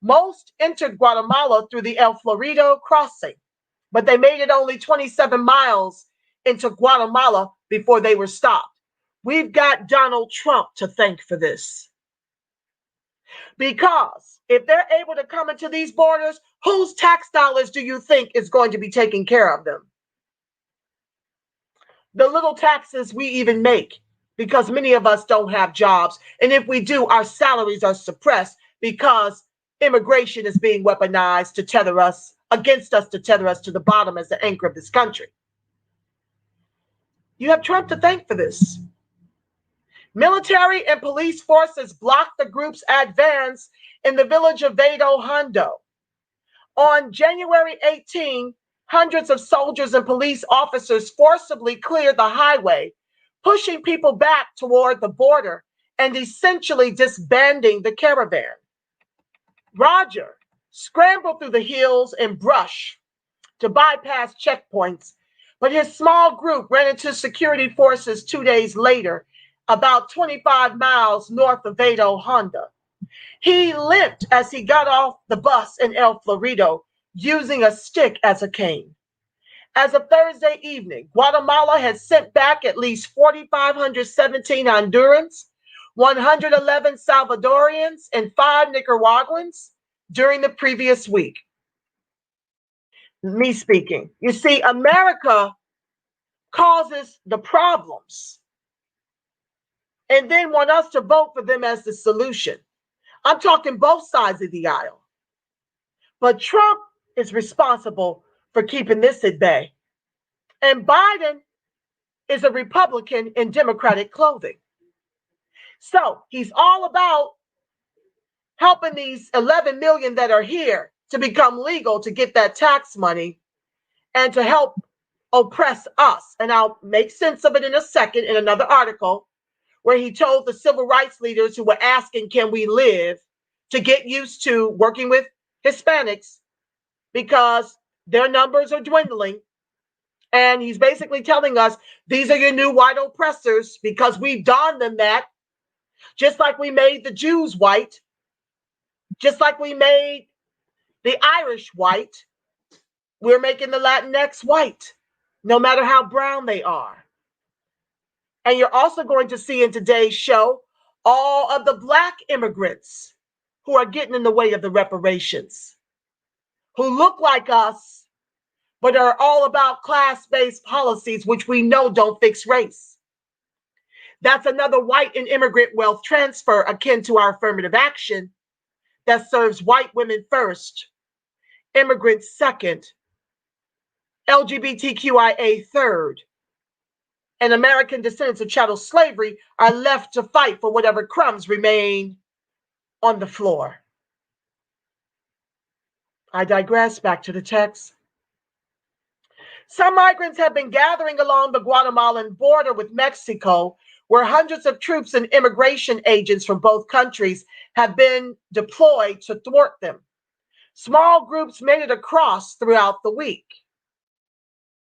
Most entered Guatemala through the El Florido crossing, but they made it only 27 miles into Guatemala before they were stopped. We've got Donald Trump to thank for this. Because if they're able to come into these borders, whose tax dollars do you think is going to be taking care of them? The little taxes we even make, because many of us don't have jobs. And if we do, our salaries are suppressed because immigration is being weaponized to tether us, against us, to tether us to the bottom as the anchor of this country. You have Trump to thank for this. Military and police forces blocked the group's advance in the village of Vado Hondo. On January 18, hundreds of soldiers and police officers forcibly cleared the highway, pushing people back toward the border and essentially disbanding the caravan. Roger scrambled through the hills and brush to bypass checkpoints, but his small group ran into security forces 2 days later, about 25 miles north of Vado Hondo. He limped as he got off the bus in El Florido, using a stick as a cane. As of Thursday evening, Guatemala had sent back at least 4,517 Hondurans, 111 Salvadorians, and 5 Nicaraguans during the previous week. Me speaking. You see, America causes the problems and then want us to vote for them as the solution. I'm talking both sides of the aisle. But Trump is responsible for keeping this at bay. And Biden is a Republican in Democratic clothing. So he's all about helping these 11 million that are here to become legal, to get that tax money and to help oppress us. And I'll make sense of it in a second in another article, where he told the civil rights leaders who were asking, can we live, to get used to working with Hispanics because their numbers are dwindling. And he's basically telling us, these are your new white oppressors, because we've donned them that, just like we made the Jews white, just like we made the Irish white, we're making the Latinx white, no matter how brown they are. And you're also going to see in today's show all of the Black immigrants who are getting in the way of the reparations, who look like us, but are all about class-based policies, which we know don't fix race. That's another white and immigrant wealth transfer akin to our affirmative action that serves white women first, immigrants second, LGBTQIA third, and American descendants of chattel slavery are left to fight for whatever crumbs remain on the floor. I digress. Back to the text. Some migrants have been gathering along the Guatemalan border with Mexico, where hundreds of troops and immigration agents from both countries have been deployed to thwart them. Small groups made it across throughout the week.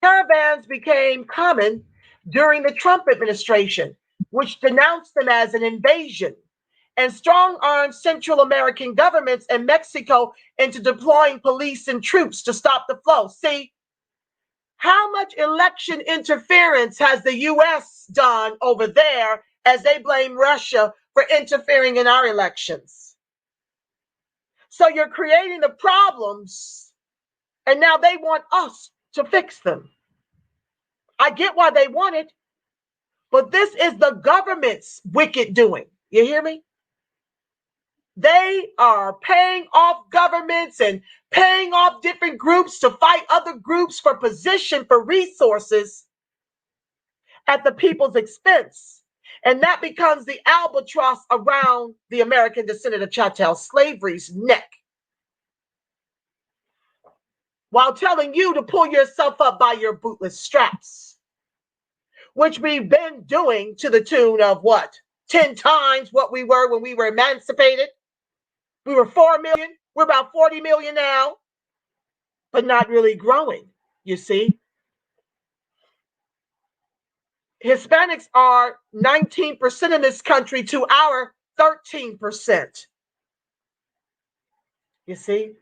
Caravans became common during the Trump administration, which denounced them as an invasion, and strong-armed Central American governments and Mexico into deploying police and troops to stop the flow. See, how much election interference has the U.S. done over there as they blame Russia for interfering in our elections? So you're creating the problems And now they want us to fix them. I get why they want it, but this is the government's wicked doing. You hear me? They are paying off governments and paying off different groups to fight other groups for position, for resources at the people's expense. And that becomes the albatross around the American descendant of chattel slavery's neck, while telling you to pull yourself up by your bootless straps, which we've been doing to the tune of what? 10 times what we were when we were emancipated. We were 4 million. We're about 40 million now, but not really growing, you see. Hispanics are 19% in this country to our 13%. You see,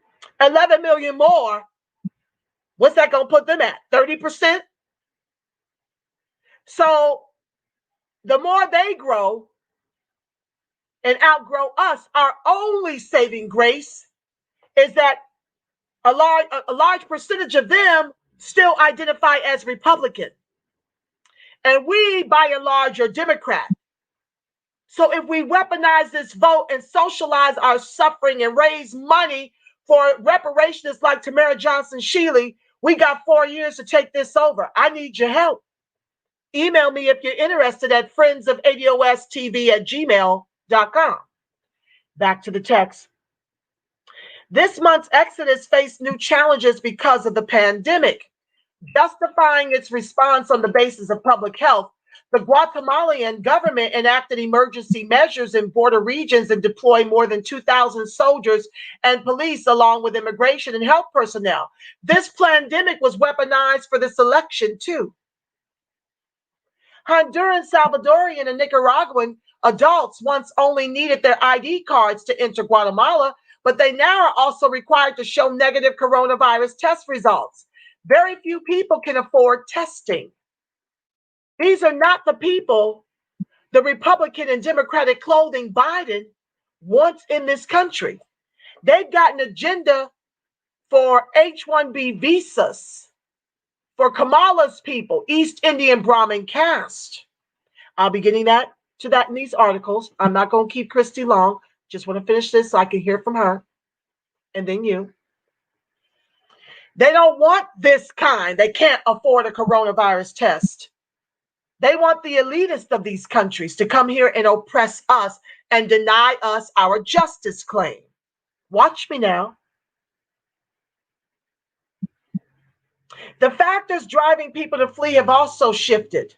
11 million more. What's that going to put them at? 30%? So the more they grow and outgrow us, our only saving grace is that a large percentage of them still identify as Republican. And we, by and large, are Democrat. So if we weaponize this vote and socialize our suffering and raise money for reparationists like Tamara Johnson Shealy, we got 4 years to take this over. I need your help. Email me if you're interested at friendsofadostv@gmail.com. Back to the text. This month's Exodus faced new challenges because of the pandemic. Justifying its response on the basis of public health, the Guatemalan government enacted emergency measures in border regions and deployed more than 2,000 soldiers and police along with immigration and health personnel. This pandemic was weaponized for this election too. Honduran, Salvadorian, and Nicaraguan adults once only needed their ID cards to enter Guatemala, but they now are also required to show negative coronavirus test results. Very few people can afford testing. These are not the people the Republican and Democratic clothing Biden wants in this country. They've got an agenda for H-1B visas for Kamala's people, East Indian Brahmin caste. I'll be getting to that in these articles. I'm not going to keep Christy long. Just want to finish this so I can hear from her. And then you. They don't want this kind. They can't afford a coronavirus test. They want the elitists of these countries to come here and oppress us and deny us our justice claim. Watch me now. The factors driving people to flee have also shifted.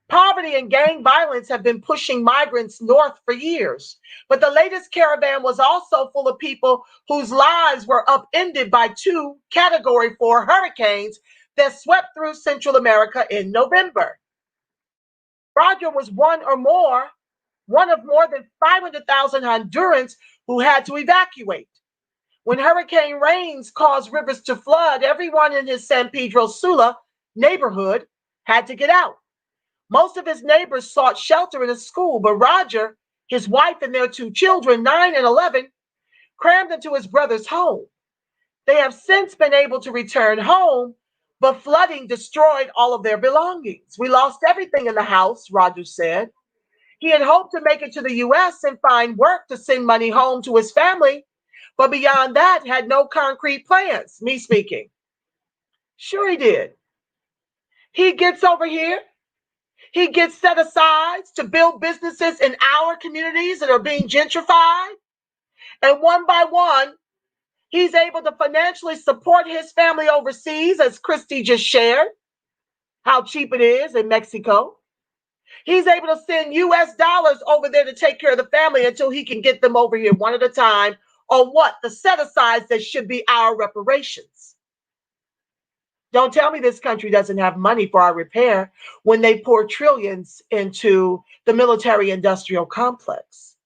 Poverty and gang violence have been pushing migrants north for years, but the latest caravan was also full of people whose lives were upended by 2 Category 4 hurricanes that swept through Central America in November. Roger was one of more than 500,000 Hondurans who had to evacuate. When hurricane rains caused rivers to flood, everyone in his San Pedro Sula neighborhood had to get out. Most of his neighbors sought shelter in a school, but Roger, his wife, and their 2 children, 9 and 11, crammed into his brother's home. They have since been able to return home, but flooding destroyed all of their belongings. We lost everything in the house, Roger said. He had hoped to make it to the U.S. and find work to send money home to his family, but beyond that, had no concrete plans, me speaking. Sure he did. He gets over here. He gets set aside to build businesses in our communities that are being gentrified. And one by one, he's able to financially support his family overseas, as Christy just shared, how cheap it is in Mexico. He's able to send US dollars over there to take care of the family until he can get them over here one at a time on what? The set-asides that should be our reparations. Don't tell me this country doesn't have money for our repair when they pour trillions into the military-industrial complex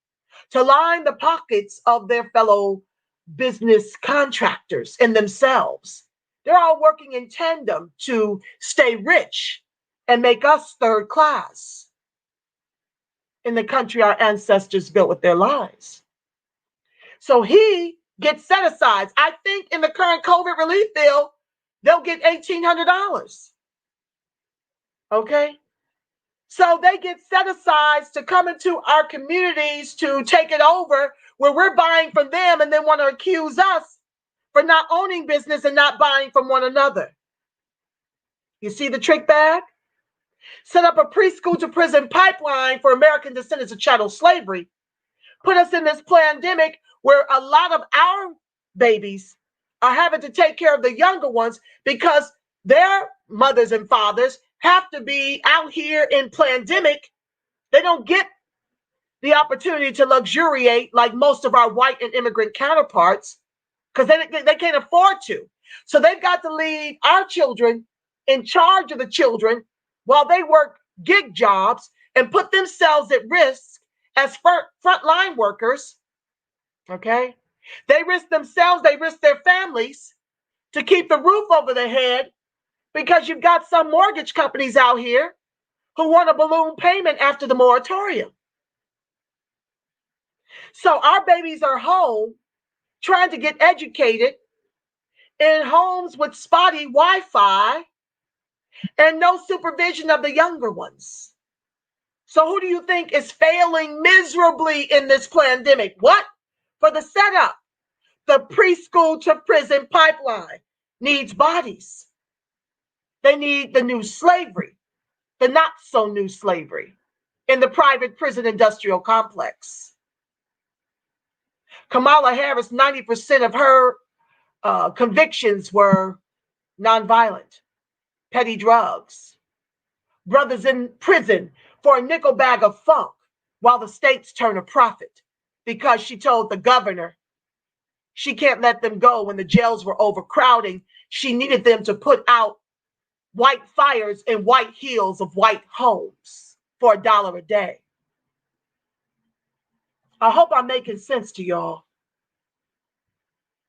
to line the pockets of their fellow business contractors and themselves. They're all working in tandem to stay rich and make us third class in the country our ancestors built with their lives. So he gets set-asides. I think in the current COVID relief bill, they'll get $1,800. Okay? So they get set asides to come into our communities to take it over, where we're buying from them and then want to accuse us for not owning business and not buying from one another. You see the trick bag? Set up a preschool to prison pipeline for American descendants of chattel slavery. Put us in this pandemic where a lot of our babies are having to take care of the younger ones because their mothers and fathers have to be out here in pandemic. They don't get the opportunity to luxuriate like most of our white and immigrant counterparts because they can't afford to. So they've got to leave our children in charge of the children while they work gig jobs and put themselves at risk as frontline workers. Okay? They risk themselves, they risk their families to keep the roof over their head because you've got some mortgage companies out here who want a balloon payment after the moratorium. So our babies are home trying to get educated in homes with spotty Wi-Fi and no supervision of the younger ones. So who do you think is failing miserably in this pandemic? What? For the setup, the preschool to prison pipeline needs bodies. They need the new slavery, the not so new slavery in the private prison industrial complex. Kamala Harris, 90% of her convictions were nonviolent, petty drugs, brothers in prison for a nickel bag of funk while the states turn a profit because she told the governor she can't let them go when the jails were overcrowding. She needed them to put out white fires in white hills of white homes for $1 a day. I hope I'm making sense to y'all.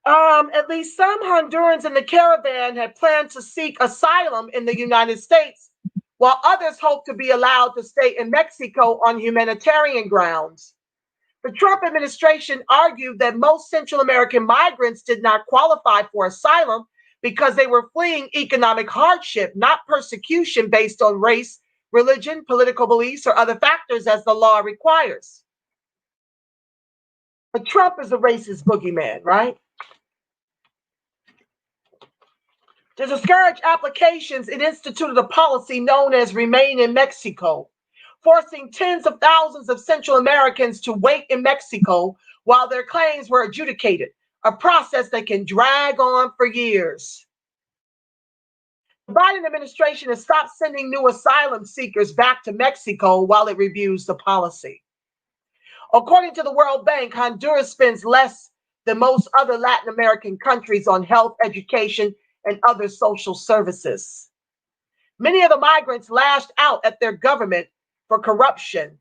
At least some Hondurans in the caravan had planned to seek asylum in the United States, while others hoped to be allowed to stay in Mexico on humanitarian grounds. The Trump administration argued that most Central American migrants did not qualify for asylum because they were fleeing economic hardship, not persecution based on race, religion, political beliefs, or other factors as the law requires. But Trump is a racist boogeyman, right? To discourage applications, it instituted a policy known as Remain in Mexico, forcing tens of thousands of Central Americans to wait in Mexico while their claims were adjudicated, a process that can drag on for years. The Biden administration has stopped sending new asylum seekers back to Mexico while it reviews the policy. According to the World Bank, Honduras spends less than most other Latin American countries on health, education, and other social services. Many of the migrants lashed out at their government for corruption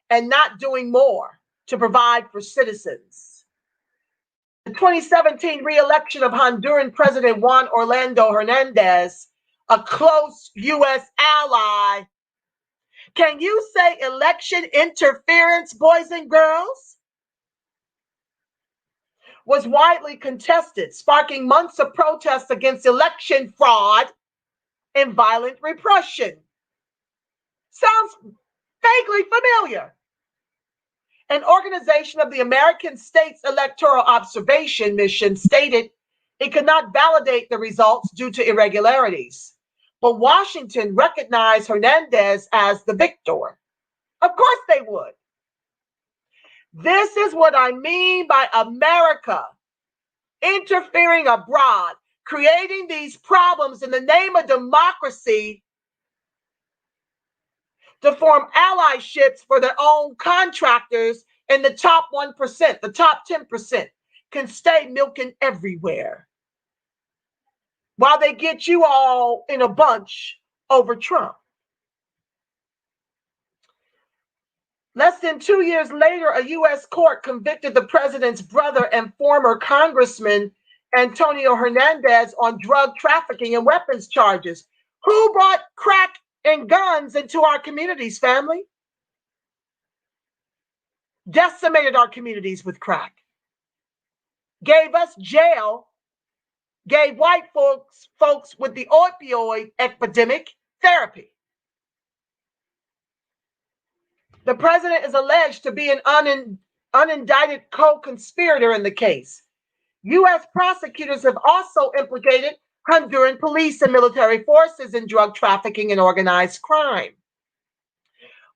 and not doing more to provide for citizens. The 2017 re-election of Honduran President Juan Orlando Hernandez, a close U.S. ally. Can you say election interference, boys and girls? Was widely contested, sparking months of protests against election fraud and violent repression. Sounds vaguely familiar. An organization of the American States Electoral Observation Mission stated it could not validate the results due to irregularities, but Washington recognized Hernandez as the victor. Of course they would. This is what I mean by America interfering abroad, creating these problems in the name of democracy to form allyships for their own contractors, and the top 1%, the top 10% can stay milking everywhere while they get you all in a bunch over Trump. Less than 2 years later, a U.S. court convicted the president's brother and former Congressman Antonio Hernandez on drug trafficking and weapons charges. Who brought crack and guns into our communities, family? Decimated our communities with crack. Gave us jail gave white folks with the opioid epidemic therapy. The president is alleged to be an unindicted co-conspirator in the case. U.S. prosecutors have also implicated Honduran police and military forces in drug trafficking and organized crime.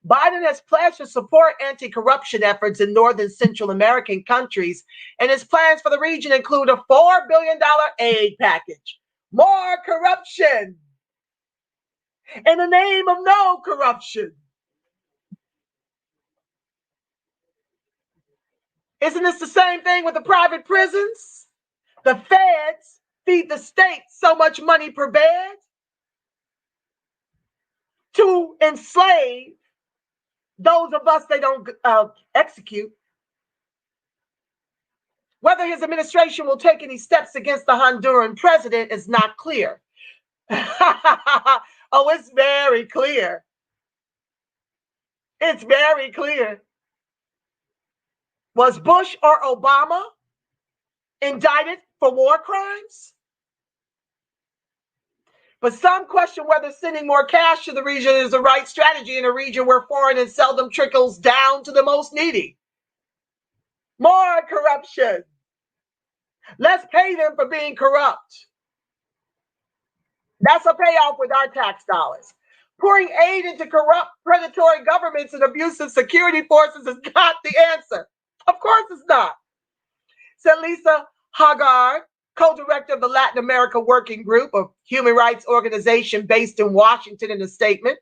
Biden has pledged to support anti-corruption efforts in Northern Central American countries, and his plans for the region include a $4 billion aid package. More corruption in the name of no corruption. Isn't this the same thing with the private prisons? The feds feed the state so much money per bed to enslave those of us they don't execute. Whether his administration will take any steps against the Honduran president is not clear. Oh, it's very clear. It's very clear. Was Bush or Obama indicted for war crimes? But some question whether sending more cash to the region is the right strategy in a region where foreign and seldom trickles down to the most needy. More corruption. Let's pay them for being corrupt. That's a payoff with our tax dollars. Pouring aid into corrupt, predatory governments and abusive security forces is not the answer. Of course it's not. Said Lisa Haggard, co-director of the Latin America Working Group, a human rights organization based in Washington, in a statement.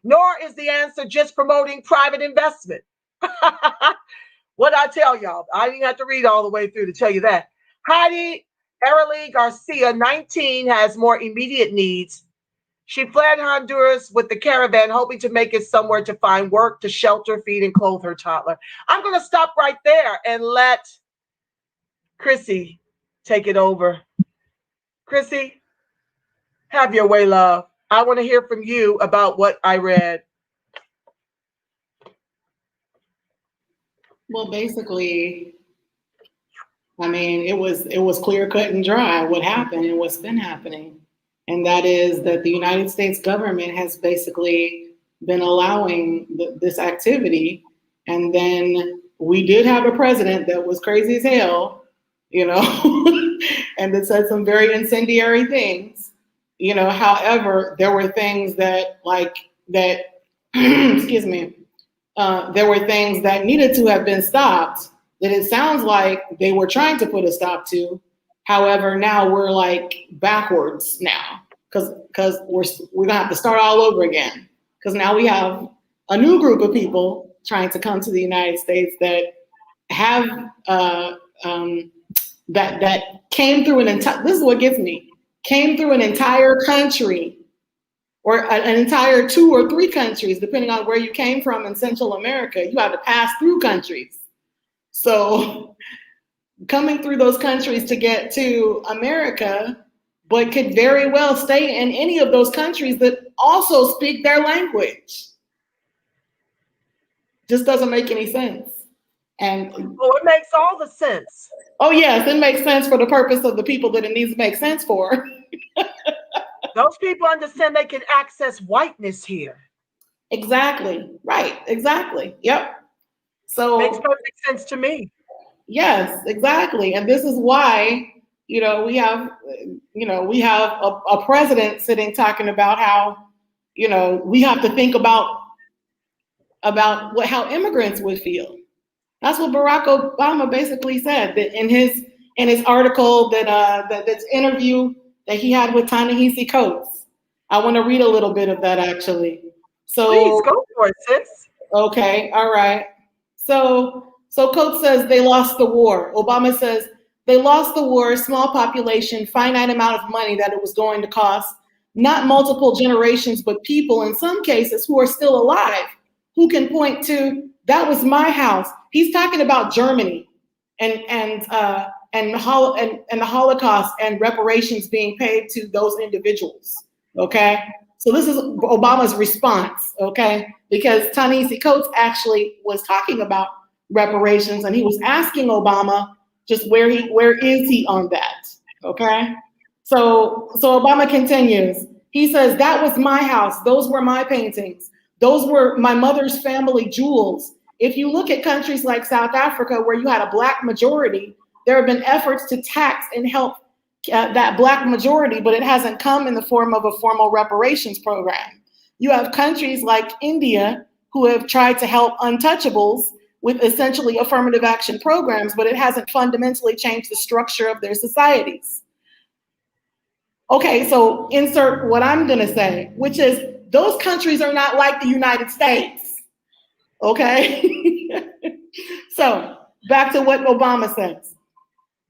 Nor is the answer just promoting private investment. What I tell y'all, I didn't have to read all the way through to tell you that. Heidi Arely Garcia, 19, has more immediate needs. She fled Honduras with the caravan, hoping to make it somewhere to find work, to shelter, feed, and clothe her toddler. I'm going to stop right there and let Chrissy take it over. Chrissy, have your way, love. I want to hear from you about what I read. Well, basically, I mean, it was clear cut and dry what happened and what's been happening. And that is that the United States government has basically been allowing this activity. And then we did have a president that was crazy as hell, you know, and that said some very incendiary things, you know. However, there were things that excuse me, there were things that needed to have been stopped that it sounds like they were trying to put a stop to. However, now we're like backwards now because we're gonna have to start all over again, because now we have a new group of people trying to come to the United States that have that came through an entire. This is what gets me. Came through an entire country, or an entire 2 or 3 countries, depending on where you came from in Central America. You had to pass through countries. So coming through those countries to get to America, but could very well stay in any of those countries that also speak their language. Just doesn't make any sense. And well, it makes all the sense. Oh yes, it makes sense for the purpose of the people that it needs to make sense for. Those people understand they can access whiteness here. Exactly. Right. Exactly. Yep. So makes perfect sense to me. Yes, exactly. And this is why, you know, we have a president sitting talking about how, you know, we have to think about how immigrants would feel. That's what Barack Obama basically said that in his article that's interview that he had with Ta-Nehisi Coates. I want to read a little bit of that actually. So please go for it, sis. Okay, all right. So Coates says they lost the war. Obama says they lost the war, small population, finite amount of money that it was going to cost, not multiple generations, but people in some cases who are still alive, who can point to, that was my house. He's talking about Germany and the Holocaust and reparations being paid to those individuals. Okay, so this is Obama's response. Okay, because Ta-Nehisi Coates actually was talking about reparations, and he was asking Obama just where is he on that. Okay, So Obama continues. He says, that was my house. Those were my paintings. Those were my mother's family jewels. If you look at countries like South Africa, where you had a Black majority, there have been efforts to tax and help that Black majority, but it hasn't come in the form of a formal reparations program. You have countries like India who have tried to help untouchables with essentially affirmative action programs, but it hasn't fundamentally changed the structure of their societies. Okay, so insert what I'm gonna say, which is those countries are not like the United States, okay? So back to what Obama says.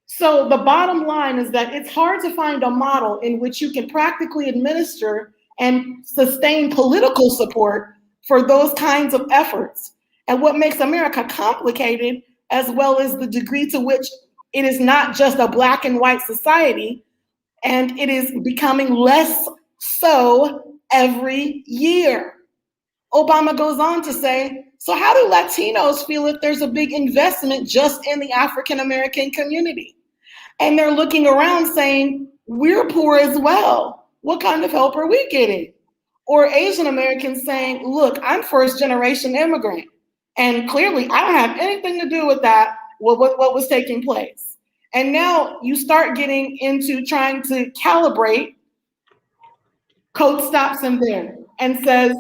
So the bottom line is that it's hard to find a model in which you can practically administer and sustain political support for those kinds of efforts. And what makes America complicated, as well as the degree to which it is not just a Black and white society, and it is becoming less so every year. Obama goes on to say, so how do Latinos feel if there's a big investment just in the African American community? And they're looking around saying, we're poor as well. What kind of help are we getting? Or Asian Americans saying, look, I'm first generation immigrant. And clearly I don't have anything to do with that, what was taking place. And now you start getting into trying to calibrate. Coach stops him there and says,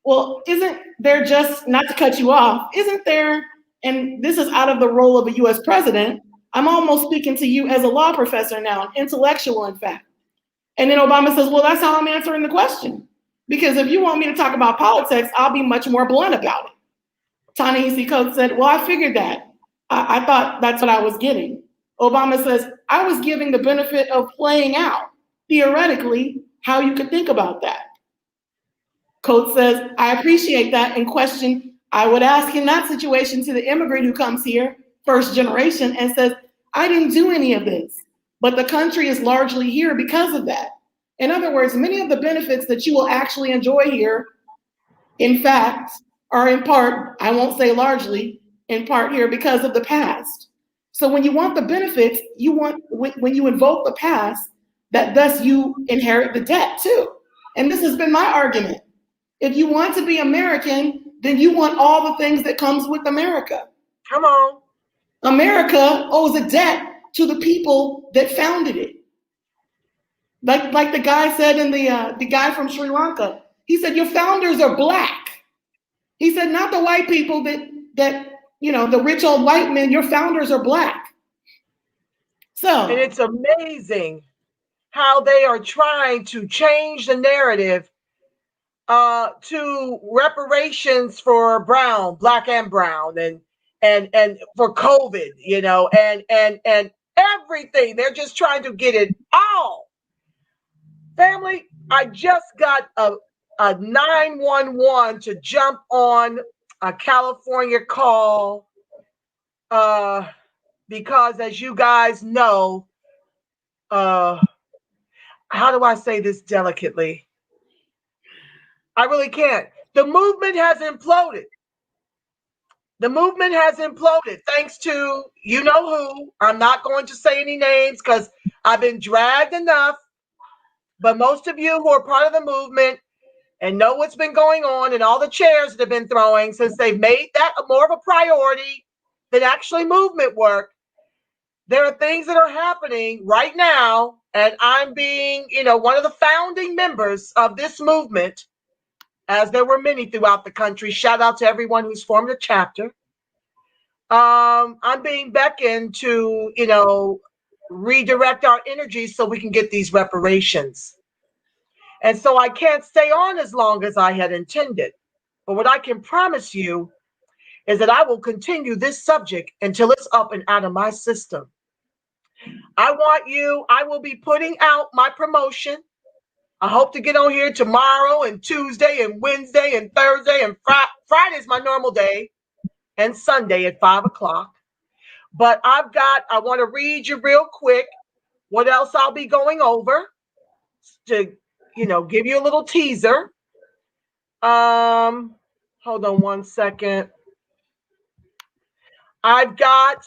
well, isn't there just, not to cut you off, isn't there, and this is out of the role of a US president, I'm almost speaking to you as a law professor now, an intellectual in fact. And then Obama says, well, that's how I'm answering the question. Because if you want me to talk about politics, I'll be much more blunt about it. Ta-Nehisi Coates said, well, I figured that. I thought that's what I was getting. Obama says, I was giving the benefit of playing out, theoretically, how you could think about that. Coates says, I appreciate that and question, I would ask in that situation to the immigrant who comes here, first generation, and says, I didn't do any of this, but the country is largely here because of that. In other words, many of the benefits that you will actually enjoy here, in fact, are in part, I won't say largely, in part here because of the past. So when you want the benefits, you want, when you invoke the past, that thus you inherit the debt too. And this has been my argument. If you want to be American, then you want all the things that comes with America. Come on. America owes a debt to the people that founded it. Like the guy said in the guy from Sri Lanka, he said, your founders are Black. He said, not the white people that you know, the rich old white men, your founders are Black. So. And it's amazing how they are trying to change the narrative to reparations for Black and brown, and for COVID, you know, and everything. They're just trying to get it all. Family, I just got a 911 to jump on a California call because, as you guys know, how do I say this delicately? I really can't. The movement has imploded. The movement has imploded thanks to you know who. I'm not going to say any names because I've been dragged enough. But most of you who are part of the movement and know what's been going on and all the chairs that have been throwing since they've made that more of a priority than actually movement work, there are things that are happening right now. And I'm being, you know, one of the founding members of this movement, as there were many throughout the country. Shout out to everyone who's formed a chapter. I'm being beckoned to, you know, redirect our energy so we can get these reparations. And so I can't stay on as long as I had intended. But what I can promise you is that I will continue this subject until it's up and out of my system. I will be putting out my promotion. I hope to get on here tomorrow and Tuesday and Wednesday and Thursday and Friday is my normal day, and Sunday at 5 o'clock. But I want to read you real quick what else I'll be going over to, you know, give you a little teaser. Hold on one second. I've got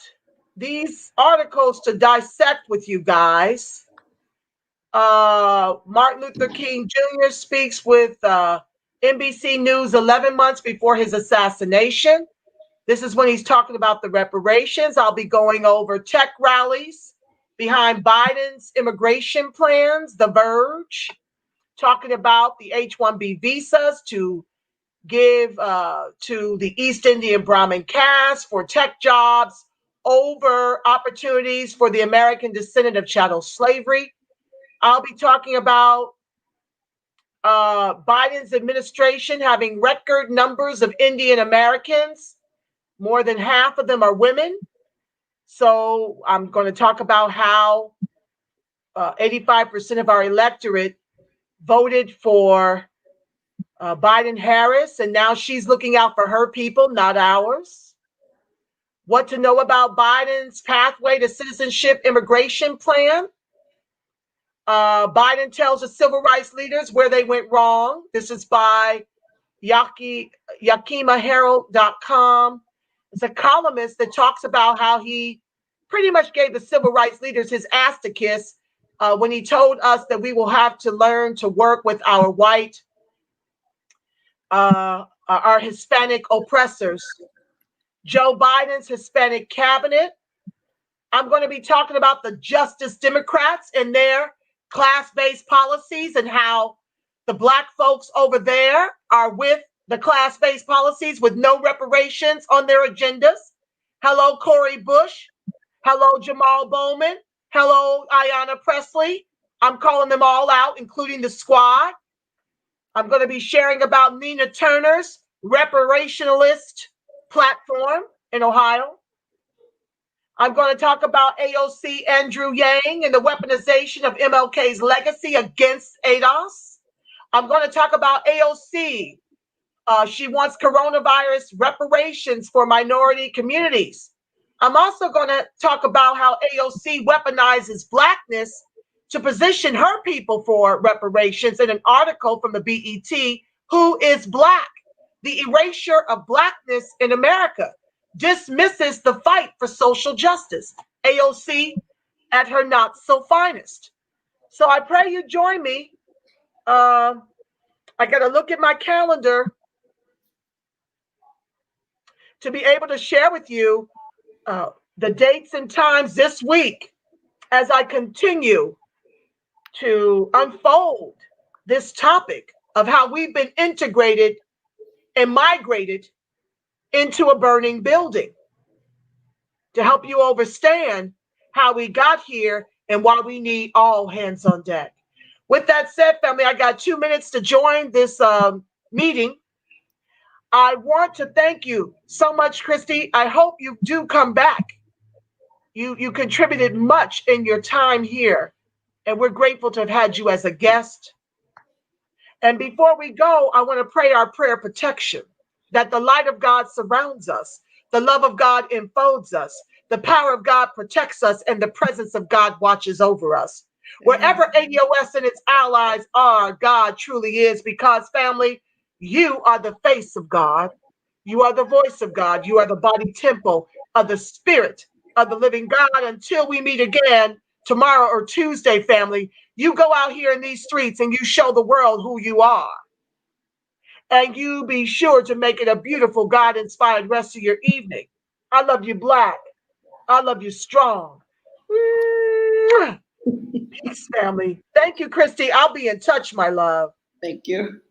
these articles to dissect with you guys. Martin Luther King Jr. speaks with NBC News 11 months before his assassination. This is when he's talking about the reparations. I'll be going over tech rallies behind Biden's immigration plans, The Verge, talking about the H-1B visas to give to the East Indian Brahmin caste for tech jobs over opportunities for the American descendant of chattel slavery. I'll be talking about Biden's administration having record numbers of Indian Americans. More than half of them are women. So I'm going to talk about how 85% of our electorate voted for Biden-Harris, and now she's looking out for her people, not ours. What to know about Biden's pathway to citizenship immigration plan. Biden tells the civil rights leaders where they went wrong. This is by YakimaHerald.com. It's a columnist that talks about how he pretty much gave the civil rights leaders his ass to kiss when he told us that we will have to learn to work with our white, our Hispanic oppressors. Joe Biden's Hispanic cabinet. I'm going to be talking about the Justice Democrats and their class-based policies and how the Black folks over there are with the class-based policies with no reparations on their agendas. Hello, Cori Bush. Hello, Jamal Bowman. Hello, Ayanna Pressley. I'm calling them all out, including the squad. I'm going to be sharing about Nina Turner's reparationalist platform in Ohio. I'm going to talk about AOC Andrew Yang and the weaponization of MLK's legacy against Adocs. I'm going to talk about AOC. She wants coronavirus reparations for minority communities. I'm also going to talk about how AOC weaponizes Blackness to position her people for reparations in an article from the BET, Who is Black? The Erasure of Blackness in America. Dismisses the fight for social justice. AOC at her not so finest. So I pray you join me. I got to look at my calendar to be able to share with you the dates and times this week as I continue to unfold this topic of how we've been integrated and migrated into a burning building, to help you understand how we got here and why we need all hands on deck. With that said, family, I got 2 minutes to join this meeting. I want to thank you so much, Christy. I hope you do come back. You contributed much in your time here, and we're grateful to have had you as a guest. And before we go, I want to pray our prayer protection, that the light of God surrounds us, the love of God enfolds us, the power of God protects us, and the presence of God watches over us. Wherever ADOS and its allies are, God truly is, because, family, you are the face of God. You are the voice of God. You are the body temple of the Spirit of the living God. Until we meet again tomorrow or Tuesday, family, you go out here in these streets and you show the world who you are. And you be sure to make it a beautiful God-inspired rest of your evening. I love you, Black. I love you, strong. Peace, family. Thank you, Christy. I'll be in touch, my love. Thank you.